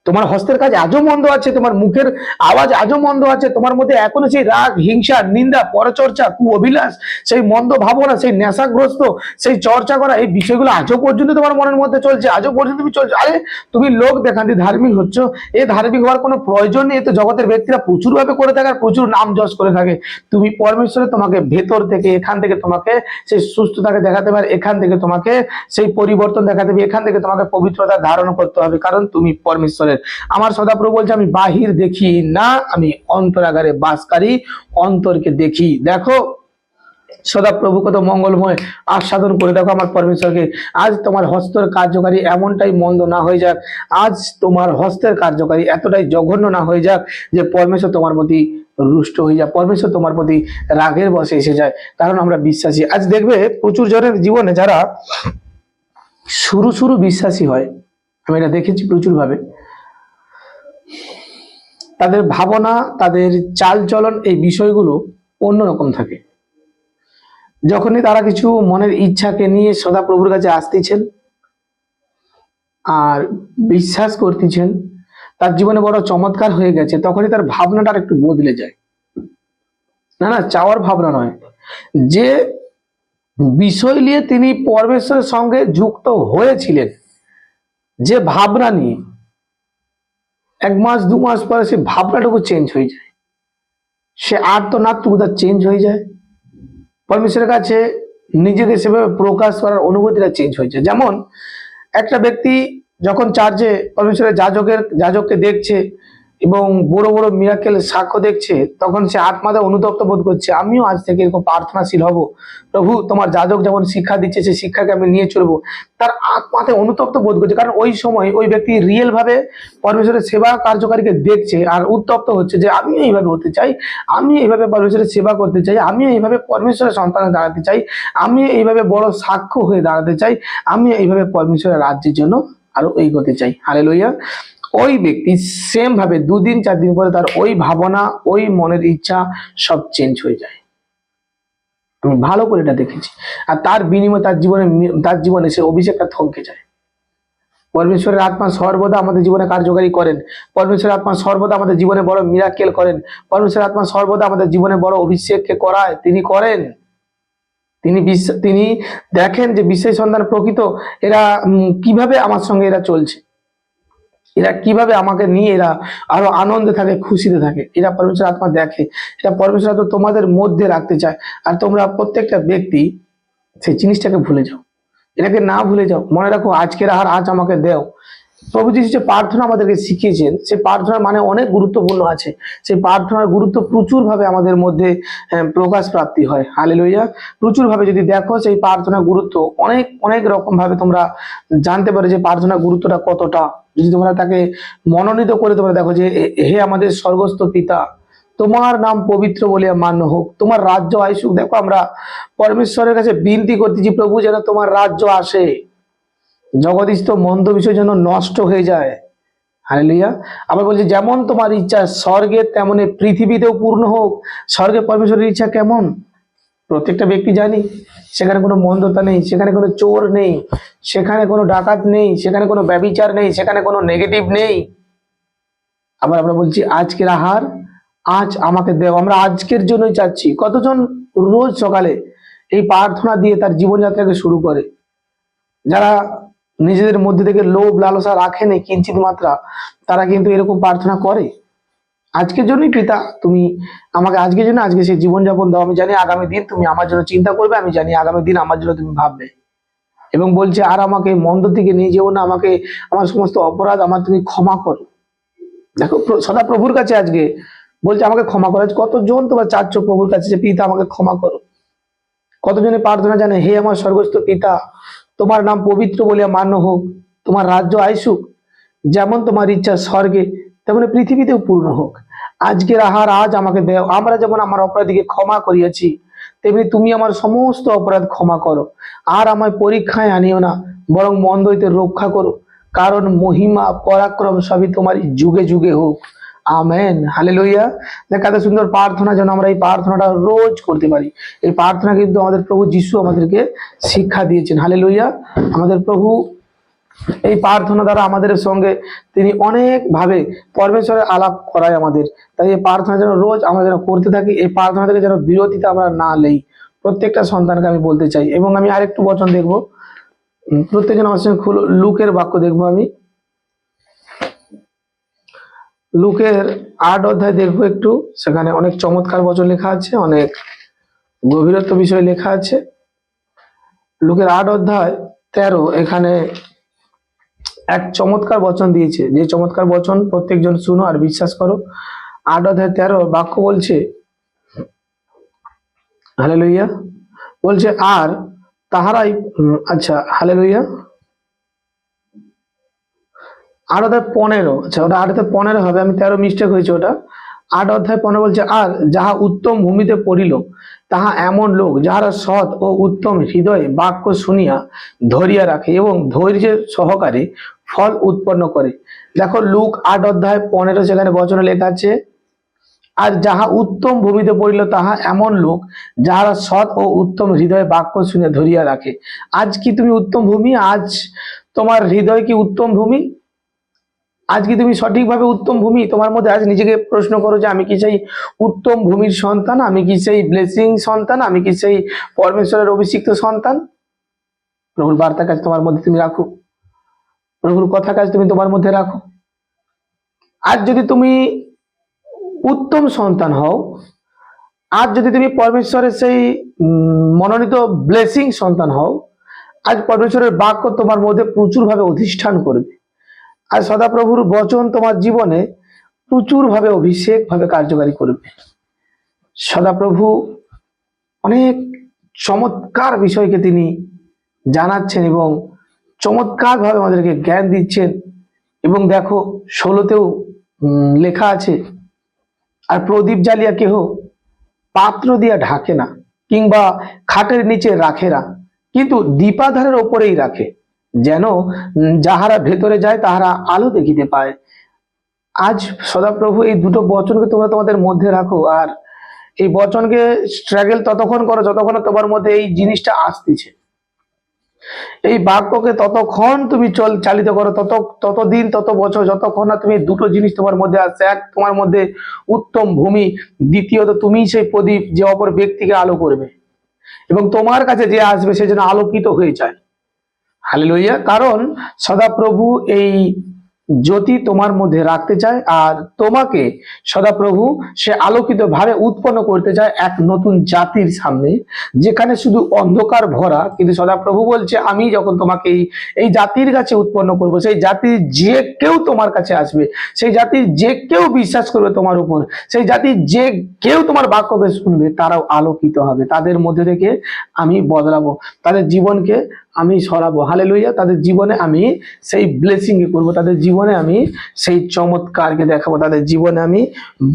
তোমার হস্তের কাজ আজও মন্দ আছে, তোমার মুখের আওয়াজ আজও মন্দ আছে, তোমার মধ্যে এখনো সেই রাগ, হিংসা, নিন্দা, পরচর্চা, অভিলাষ, সেই মন্দ ভাবনা, সেই নেশাগ্রস্ত, সেই চর্চা করা, এই বিষয়গুলো আজও পর্যন্ত তোমার মনের মধ্যে চলছে, আজও পর্যন্ত তুমি চলছে। আরে তুমি লোক দেখান্তি ধার্মিক হচ্ছ, এই ধার্মিক হওয়ার কোনো প্রয়োজন নেই। তো জগতের ব্যক্তিরা প্রচুর ভাবে করে থাকে আর প্রচুর নাম যশ করে থাকে। তুমি পরমেশ্বরে তোমাকে ভেতর থেকে, এখান থেকে তোমাকে সেই সুস্থতাকে দেখাতে পারে, এখান থেকে তোমাকে সেই পরিবর্তন দেখাতে হবে, এখান থেকে তোমাকে পবিত্রতা ধারণ করতে হবে, কারণ তুমি পরমেশ্বরের। আমার সদাপ্রভু বলছে, আমি বাহির দেখি না, আমি অন্তরাগারে বাসকারী, অন্তরকে দেখি। দেখো সদাপ্রভু কত মঙ্গলময় আস্বাদন করে দেখো আমার পরমেশ্বরকে। আজ তোমার হস্তের কার্যকারী এমনটাই মন্দ না হয়ে যাক, আজ তোমার হস্তের কার্যকারী এতটাই জঘন্য না হয়ে যাক যে পরমেশ্বর তোমার প্রতি রুষ্ট হয়ে যায়, পরমেশ্বর তোমার প্রতি রাগের বশে এসে যায়। কারণ আমরা বিশ্বাসী। আজ দেখবে প্রচুর জনের জীবনে যারা শুরু বিশ্বাসী হয়, আমি এটা দেখেছি প্রচুর ভাবে, তাদের ভাবনা, তাদের চাল চলন, এই বিষয়গুলো অন্যরকম থাকে। যখনই তারা কিছু মনের ইচ্ছাকে নিয়ে সদাপ্রভুর কাছে আসতেছেন আর বিশ্বাস করতেছেন, তার জীবনে বড় চমৎকার হয়ে গেছে, তখনই তার ভাবনাটা একটু বদলে যায়। না, চাওয়ার ভাবনা নয়, যে বিষয় নিয়ে তিনি পরমেশ্বরের সঙ্গে যুক্ত হয়েছিলেন, যে ভাবনা নিয়ে, 1 মাস 2 মাস পরে সে ভাবনাটুকু চেঞ্জ হয়ে যায়, সে আর্তনাদটুকু তার চেঞ্জ হয়ে যায়, পরমেশ্বরের কাছে নিজেকে সেভাবে প্রকাশ করার অনুভূতিটা চেঞ্জ হয়ে যায়। যেমন একটা ব্যক্তি যখন চার্চে পরমেশ্বরের যাজককে দেখছে এবং বড় বড় মিরাকেল সাক্ষ্য দেখছে, তখন সে আত্মাতে অনুতপ্ত বোধ করছে, আমিও আজ থেকে এরকম প্রার্থনাশীল হব, প্রভু তোমার যাজক যেমন শিক্ষা দিচ্ছে সেই শিক্ষাকে আমি নিয়ে চলবো। তার আত্মাতে অনুতপ্ত বোধ করছে, কারণ ওই সময় ওই ব্যক্তি রিয়েল ভাবে পরমেশ্বরের সেবা কার্যকারীকে দেখছে আর উত্তপ্ত হচ্ছে যে আমিও এইভাবে হতে চাই, আমি এইভাবে পরমেশ্বরের সেবা করতে চাই, আমিও এইভাবে পরমেশ্বরের সন্তানে দাঁড়াতে চাই, আমি এইভাবে বড় সাক্ষ্য হয়ে দাঁড়াতে চাই, আমি এইভাবে পরমেশ্বরের রাজ্যের জন্য আরো এগোতে চাই। হালেলুয়া। ওই ব্যক্তি সেম ভাবে 2 দিন 4 দিন পরে তার ওই ভাবনা, ওই মনের ইচ্ছা সব চেঞ্জ হয়ে যায়। আমি ভালো করে এটা দেখেছি। আর তার বিনিময়ে তার জীবনে সে অভিষেকটা থমকে যায়। পরমেশ্বরের আত্মা সর্বদা আমাদের জীবনে কার্যকারী করেন, পরমেশ্বরের আত্মা সর্বদা আমাদের জীবনে বড় মিরাকেল করেন, পরমেশ্বরের আত্মা সর্বদা আমাদের জীবনে বড় অভিষেককে করায়, তিনি করেন। তিনি দেখেন যে বিশ্বাসী সন্তান প্রকৃত এরা কিভাবে আমার সঙ্গে এরা চলছে, এরা কিভাবে আমাকে নিয়ে এরা আরো আনন্দে থাকে, খুশিতে থাকে, এরা পরমেশ্বর আত্মা দেখে। এটা পরমেশ্বর আত্মা তোমাদের মধ্যে রাখতে চায়। আর তোমরা প্রত্যেকটা ব্যক্তি সেই জিনিসটাকে ভুলে যাও, এটাকে না ভুলে যাও। মনে রাখো, আজকের আহার আজ আমাকে দেও। প্রভু যিশু যে প্রার্থনা আমাদেরকে শিখিয়েছেন, সেই প্রার্থনার মানে অনেক গুরুত্বপূর্ণ আছে, সেই প্রার্থনার গুরুত্ব প্রচুর ভাবে আমাদের মধ্যে প্রকাশ প্রাপ্তি হয়। হালেলুয়া। প্রচুর ভাবে যদি দেখো সেই প্রার্থনার গুরুত্ব অনেক অনেক রকম ভাবে তোমরা জানতে পারো যে প্রার্থনার গুরুত্বটা কতটা। যদি তোমরা তাকে মনোনীত করে তোমরা দেখো যে হে আমাদের স্বর্গস্থ পিতা, তোমার নাম পবিত্র বলিয়া মান্য হোক, তোমার রাজ্য আইসুক। দেখো আমরা পরমেশ্বরের কাছে বিনতি করতেছি, প্রভু যেন তোমার রাজ্য আসে, জগদীশ মন্দ বিষয় যেন নষ্ট হয়ে যায়। হালেলুয়া। আবার বলছে, যেমন তোমার ইচ্ছা স্বর্গে তেমনি পৃথিবীতেও পূর্ণ হোক। স্বর্গে পরমেশ্বরের ইচ্ছা কেমন? প্রত্যেকটা ব্যক্তি জানি সেখানে কোনো মন্দতা নেই, সেখানে কোনো চোর নেই, সেখানে কোনো ডাকাত নেই, সেখানে কোনো ব্যভিচার নেই, সেখানে কোনো নেগেটিভ নেই। আবার আমরা বলছি আজকের আহার আজ আমাকে দেও, আমরা আজকের জন্যই চাচ্ছি। কতজন রোজ সকালে এই প্রার্থনা দিয়ে তার জীবনযাত্রাকে শুরু করে, যারা নিজেদের মধ্যে থেকে লোভ লালসা রাখেনি কিঞ্চিত মাত্রা, তারা কিন্তু এরকম প্রার্থনা করে। আজকের জন্যই পিতা তুমি আমাকে আজকের জন্য আজকে সেই জীবনযাপন দাও, আমি জানি আগামী দিন তুমি আমার জন্য চিন্তা করবে, আমি জানি আগামী দিন আমার জন্য তুমি ভাববে। এবং বলছে আর আমাকে মন্দ দিকে নিয়ে যেও না, আমাকে আমার সমস্ত অপরাধ আমার তুমি ক্ষমা করো। দেখো সদা প্রভুর কাছে আজকে বলছে আমাকে ক্ষমা করো। আজ কতজন তোমার চাচ্ছ প্রভুর কাছে যে পিতা আমাকে ক্ষমা করো। কতজনে প্রার্থনা জানে, হে আমার স্বর্গস্থ পিতা, তোমার নাম পবিত্র বলিয়া মান্য হোক, তোমার রাজ্য আইসুক, যেমন তোমার ইচ্ছা স্বর্গে তেমনি পৃথিবীতেও পূর্ণ হোক। আজকের আহার আজ আমাকে দেও, আমরা যেমন আমার অপরাধীকে ক্ষমা করিয়াছি তেমনি তুমি আমার সমস্ত অপরাধ ক্ষমা করো। আর আমায় পরীক্ষায় আনিও না, বরং মন্দ হইতে রক্ষা করো, কারণ মহিমা পরাক্রম সবই তোমারই যুগে যুগে হোক। Amen, hallelujah. দেখ এত সুন্দর প্রার্থনা যেন আমরা এই প্রার্থনাটা রোজ করতে পারি। এই প্রার্থনা কিন্তু আমাদের প্রভু যিশু আমাদেরকে শিক্ষা দিয়েছেন। হালেলুয়া। আমাদের প্রভু এই প্রার্থনা দ্বারা আমাদের সঙ্গে তিনি অনেক ভাবে পরমেশ্বরের আলাপ করায় আমাদের। তাই এই প্রার্থনা যেন রোজ আমরা যেন করতে থাকি, এই প্রার্থনা থেকে যেন বিরতিতে আমরা না নেই, প্রত্যেকটা সন্তানকে আমি বলতে চাই। এবং আমি আরেকটু বচন দেখবো, প্রত্যেকজন আমার সঙ্গে খুলো, লুকের বাক্য দেখবো আমি, লুকের 8 অধ্যায় দেখবো একটু। সেখানে অনেক চমৎকার বচন লেখা আছে, অনেক গভীরত্ব বিষয় লেখা আছে। লুকের 8 অধ্যায় 13, এখানে এক চমৎকার বচন দিয়েছে, যে চমৎকার বচন প্রত্যেকজন শুনো আর বিশ্বাস করো। 8 অধ্যায় 13 বাক্য বলছে, হালেলুইয়া, বলছে আর তাহারাই আচ্ছা হালেলুইয়া 8 অধ্যায় 15, আচ্ছা ওটা 8 অধ্যায় 15 হবে, আমি 13 মিস্টেক হয়েছে ওটা। 8 অধ্যায় 15 বলছে আর যাহা উত্তম ভূমিতে পড়িল তাহা এমন লোক যাহারা সৎ ও উত্তম হৃদয়ে বাক্য শুনিয়া ধরিয়া রাখে এবং ধৈর্যের সহকারে ফল উৎপন্ন করে। দেখো লুক 8 অধ্যায় 15 সেখানে বচনে লেখা আছে আর যাহা উত্তম ভূমিতে পড়িল তাহা এমন লোক যাহারা সৎ ও উত্তম হৃদয়ে বাক্য শুনে ধরিয়া রাখে। আজ কি তুমি উত্তম ভূমি? আজ তোমার হৃদয় কি উত্তম ভূমি? আজ কি তুমি সঠিকভাবে উত্তম ভূমি? তোমার মধ্যে আজ নিজেকে প্রশ্ন করো যে আমি কি সেই উত্তম ভূমির সন্তান, আমি কি সেই ব্লেসিং সন্তান, আমি কি সেই পরমেশ্বরের অভিষিক্ত সন্তান? প্রভুর বার্তা কাজ তোমার মধ্যে তুমি রাখো, প্রভুর কথা কাজ তুমি তোমার মধ্যে রাখো। আজ যদি তুমি উত্তম সন্তান হও, আজ যদি তুমি পরমেশ্বরের সেই মনোনীত ব্লেসিং সন্তান হও, আজ পরমেশ্বরের বাক্য তোমার মধ্যে প্রচুর ভাবে অধিষ্ঠান করবে। আর সদাপ্রভুর বচন তোমার জীবনে প্রচুর ভাবে অভিষেক ভাবে কার্যকারী করবে। সদাপ্রভু অনেক চমৎকার বিষয়কে তিনি জানাচ্ছেন এবং চমৎকার ভাবে আমাদেরকে জ্ঞান দিচ্ছেন। এবং দেখো 16তেও লেখা আছে আর প্রদীপ জ্বালিয়া কেহ পাত্র দিয়া ঢাকে না কিংবা খাটের নিচে রাখে না, কিন্তু দীপাধারের ওপরেই রাখে, যেন যাহারা ভেতরে যায় তাহারা আলো দেখিতে পায়। আজ সদাপ্রভু এই দুটো বচনকে তোমরা তোমাদের মধ্যে রাখো, আর এই বচনকে স্ট্রাগল ততক্ষণ করো যতক্ষণ তোমার মধ্যে এই জিনিসটা আসতেছে। এই বাক্যকে ততক্ষণ তুমি চালিত করো, ততদিন তত বছর যতক্ষণ না তুমি দুটো জিনিস তোমার মধ্যে আসছে। এক, তোমার মধ্যে উত্তম ভূমি, দ্বিতীয়ত তুমি সেই প্রদীপ যে অপর ব্যক্তিকে আলো করবে এবং তোমার কাছে যে আসবে সে যেন আলোকিত হয়ে যায়। হালেলুয়া। কারণ সদাপ্রভু এই জ্যোতি তোমার মধ্যে রাখতে চায় আর তোমাকে সদাপ্রভু সে আলোকিত ভাবে উৎপন্ন করতে চায় এক নতুন জাতির সামনে, যেখানে শুধু অন্ধকার ভরা। কিন্তু সদাপ্রভু বলছে আমি যখন তোমাকে এই জাতির কাছে উৎপন্ন করব, সেই জাতির যে কেউ তোমার কাছে আসবে, সেই জাতির যে কেউ বিশ্বাস করবে তোমার উপর, সেই জাতির যে কেউ তোমার বাক্যকে শুনবে, তারাও আলোকিত হবে। তাদের মধ্যে থেকে আমি বদলাবো, তাদের জীবনকে আমি সরাবো। হালেলুয়া। তাদের জীবনে আমি সেই ব্লেসিং করবো, তাদের জীবনে আমি সেই চমৎকারকে দেখাবো, তাদের জীবনে আমি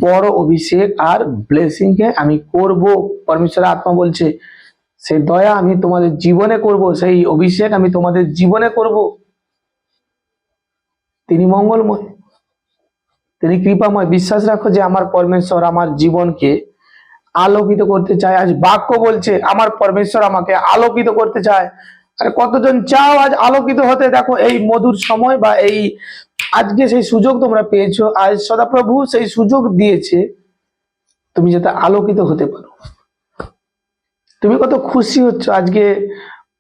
বড় অভিষেক আর ব্লেসিং কে আমি করব। পরমেশ্বরের আত্মা বলছে সেই দয়া আমি তোমাদের জীবনে করব, সেই অভিষেক আমি তোমাদের জীবনে করব। তিনি মঙ্গলময়, তিনি কৃপাময়। বিশ্বাস রাখো যে আমার পরমেশ্বর আমার জীবনকে আলোকিত করতে চায়। আজ বাক্য বলছে আমার পরমেশ্বর আমাকে আলোকিত করতে চায়। আর কতজন চাও আজ আলোকিত হতে? দেখো এই মধুর সময় বা এই আজকে সেই সুযোগ তোমরা পেয়েছো। আজ সদাপ্রভু সেই সুযোগ দিয়েছে তুমি যাতে আলোকিত হতে পারো। তুমি কত খুশি হচ্ছ আজকে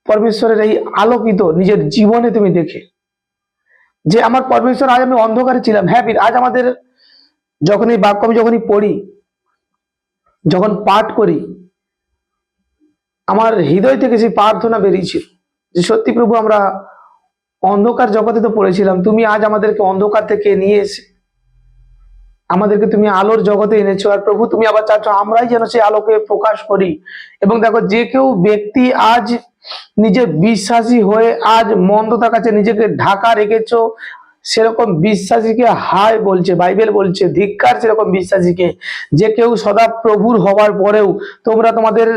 পরমেশ্বরের এই আলোকিত নিজের জীবনে তুমি দেখে, যে আমার পরমেশ্বর, আজ আমি অন্ধকারে ছিলাম। হ্যাঁ, আজ আমাদের যখন এই বাক্য আমি যখনই পড়ি, যখন পাঠ করি, আমার হৃদয় থেকে সেই প্রার্থনা বেরিয়েছিল যে সত্যি প্রভু আমরা অন্ধকার জগতে তো পড়েছিলাম, তুমি আজ আমাদেরকে অন্ধকার থেকে নিয়ে এসে আমাদেরকে তুমি আলোর জগতে এনেছো। আর প্রভু তুমি আবার চাচ্ছ আমরাই যেন সেই আলোকে প্রকাশ করি। এবং দেখো যে কেউ ব্যক্তি আজ নিজে বিশ্বাসী হয়ে আজ মন্দতার কাছে নিজেকে ঢাকা রেখেছো, সেরকম বিশ্বাসীকে হায় বলছে বাইবেল, বলছে ধিক্কার সেরকম বিশ্বাসীকে। যে কেউ সদা প্রভুর হওয়ার পরেও তোমরা তোমাদের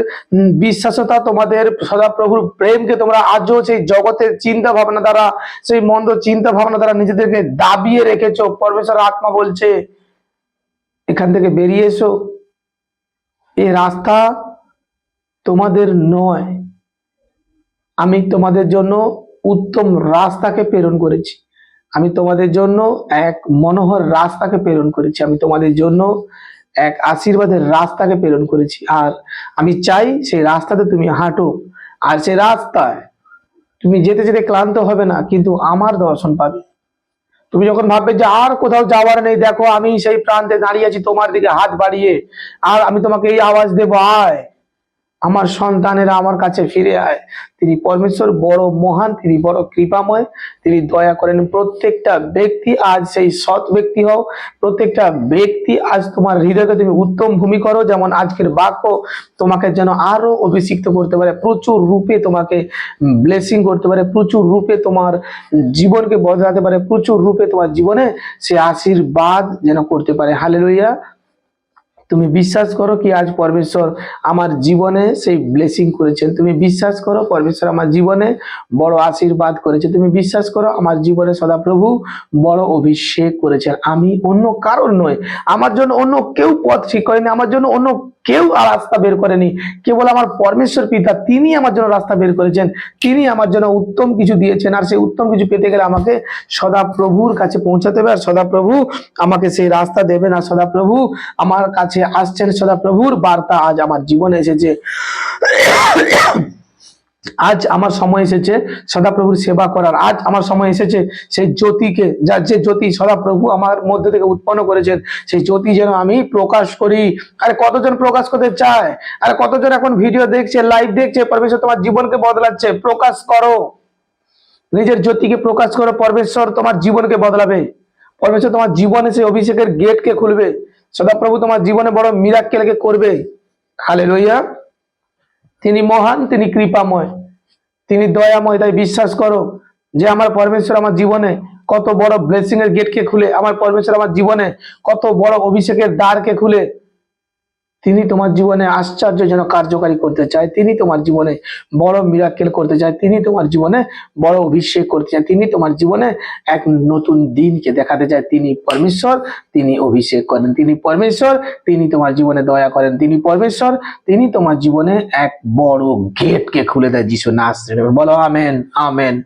বিশ্বাসতা, তোমাদের সদা প্রভুর প্রেমকে তোমরা আজও সেই জগতের চিন্তা ভাবনা দ্বারা, সেই মন্দ চিন্তা ভাবনা দ্বারা নিজেদেরকে দাবিয়ে রেখেছো। পরমেশ্বর আত্মা বলছে এখান থেকে বেরিয়ে এসো, এই রাস্তা তোমাদের নয়। আমি তোমাদের জন্য উত্তম রাস্তাকে প্রেরণ করেছি, আমি তোমাদের জন্য এক মনোহর রাস্তাকে প্রেরণ করেছি, আমি তোমাদের জন্য এক আশীর্বাদের রাস্তাকে প্রেরণ করেছি। আর আমি চাই সেই রাস্তাতে তুমি হাঁটো। আর সেই রাস্তায় তুমি যেতে যেতে ক্লান্ত হবে না, কিন্তু আমার দর্শন পাবে। তুমি যখন ভাববে যে আর কোথাও যাওয়ার নেই, দেখো আমি সেই প্রান্তে দাঁড়িয়ে আছি তোমার দিকে হাত বাড়িয়ে, আর আমি তোমাকে এই আওয়াজ দেবো, আয় আমার সন্তানেরা আমার কাছে ফিরে আয়। তিনি পরমেশ্বর বড় মহান, তিনি বড় কৃপাময়, তিনি দয়া করেন প্রত্যেকটা ব্যক্তি। আজ সেই সৎ ব্যক্তি হও, প্রত্যেকটা ব্যক্তি আজ তোমার হৃদয়কে তুমি উত্তম ভূমি করো, যেমন আজকের বাক্য তোমাকে যেন আরো অভিষিক্ত করতে পারে, প্রচুর রূপে তোমাকে ব্লেসিং করতে পারে, প্রচুর রূপে তোমার জীবনকে বদলাতে পারে, প্রচুর রূপে তোমার জীবনে সে আশীর্বাদ যেন করতে পারে। হালেলুয়া। তুমি বিশ্বাস করো কি আজ পরমেশ্বর আমার জীবনে সেই ব্লেসিং করেছেন? তুমি বিশ্বাস করো পরমেশ্বর আমার জীবনে বড় আশীর্বাদ করেছে? তুমি বিশ্বাস করো আমার জীবনে সদাপ্রভু বড় অভিষেক করেছেন? আমি অন্য কারণ নয়, আমার জন্য অন্য কেউ পথ ঠিক করেনি, আমার জন্য অন্য কেউ রাস্তা বের করেনি, কেবল আমার পরমেশ্বর পিতা তিনি আমার জন্য রাস্তা বের করেছেন, তিনি আমার জন্য উত্তম কিছু দিয়েছেন। আর সেই উত্তম কিছু পেতে গেলে আমাকে সদাপ্রভুর কাছে পৌঁছাতে হবে, আর সদাপ্রভু আমাকে সেই রাস্তা দেবেন। আর সদাপ্রভু আমার কাছে আসছেন, সদাপ্রভুর বার্তা আজ আমার জীবনে এসেছে। আজ আমার সময় এসেছে সদাপ্রভুর সেবা করার, আজ আমার সময় এসেছে সেই জ্যোতিকে, যার যে জ্যোতি সদাপ্রভু আমার মধ্যে থেকে উৎপন্ন করেছেন, সেই জ্যোতি যেন আমি প্রকাশ করি। আরে কতজন প্রকাশ করতে চায়? আরে কতজন এখন ভিডিও দেখছে, লাইভ দেখছে, পরমেশ্বর তোমার জীবনকে বদলাচ্ছে? প্রকাশ করো, নিজের জ্যোতিকে প্রকাশ করো, পরমেশ্বর তোমার জীবনকে বদলাবে। পরমেশ্বর তোমার জীবনে সেই অভিষেকের গেটকে খুলবে, সদাপ্রভু তোমার জীবনে বড় মিরাক্কেলকে করবে। হালেলুয়া। তিনি মহান, তিনি কৃপাময়, তিনি দয়াময়। তাই বিশ্বাস করো যে আমার পরমেশ্বর আমার জীবনে কত বড় ব্লেসিং এর গেটকে খুলে, আমার পরমেশ্বর আমার জীবনে কত বড় অভিষেকের দ্বারকে খুলে তিনি তোমার জীবনে আশ্চর্যজনক কার্যকারী করতে চায়, তিনি তোমার জীবনে বড় মিরাক্কেল করতে চায়, তিনি তোমার জীবনে বড় অভিষেক করতে চায়, তিনি তোমার জীবনে এক নতুন দিনকে দেখাতে চায়। তিনি পরমেশ্বর, তিনি অভিষেক করেন, তিনি পরমেশ্বর, তিনি তোমার জীবনে দয়া করেন, তিনি পরমেশ্বর, তিনি তোমার জীবনে এক বড় গেটকে খুলে দেয়। যিশু নাসরের নামে বলো আমেন, আমেন,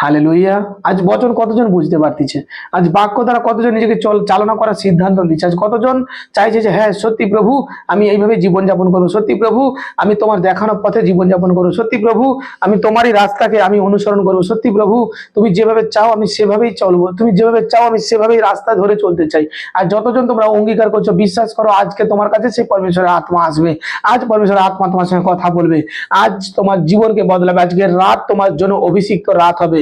হালেলুইয়া। আজ বচন কতজন বুঝতে পারতেছে? আজ বাক্য দ্বারা কতজন নিজেকে চালনা করার সিদ্ধান্ত নিচ্ছে? আজ কতজন চাইছে যে হ্যাঁ সত্যি প্রভু আমি এইভাবে জীবনযাপন করবো, সত্যি প্রভু আমি তোমার দেখানো পথে জীবনযাপন করবো, সত্যি প্রভু আমি তোমারই রাস্তাকে আমি অনুসরণ করবো, সত্যি প্রভু তুমি যেভাবে চাও আমি সেভাবেই চলবো, তুমি যেভাবে চাও আমি সেভাবেই রাস্তা ধরে চলতে চাই। আর যতজন তোমরা অঙ্গীকার করছো, বিশ্বাস করো আজকে তোমার কাছে সেই পরমেশ্বরের আত্মা আসবে, আজ পরমেশ্বরের আত্মা তোমার সঙ্গে কথা বলবে, আজ তোমার জীবনকে বদলাবে। আজকের রাত তোমার জন্য অভিষিক্ত রাত হবে,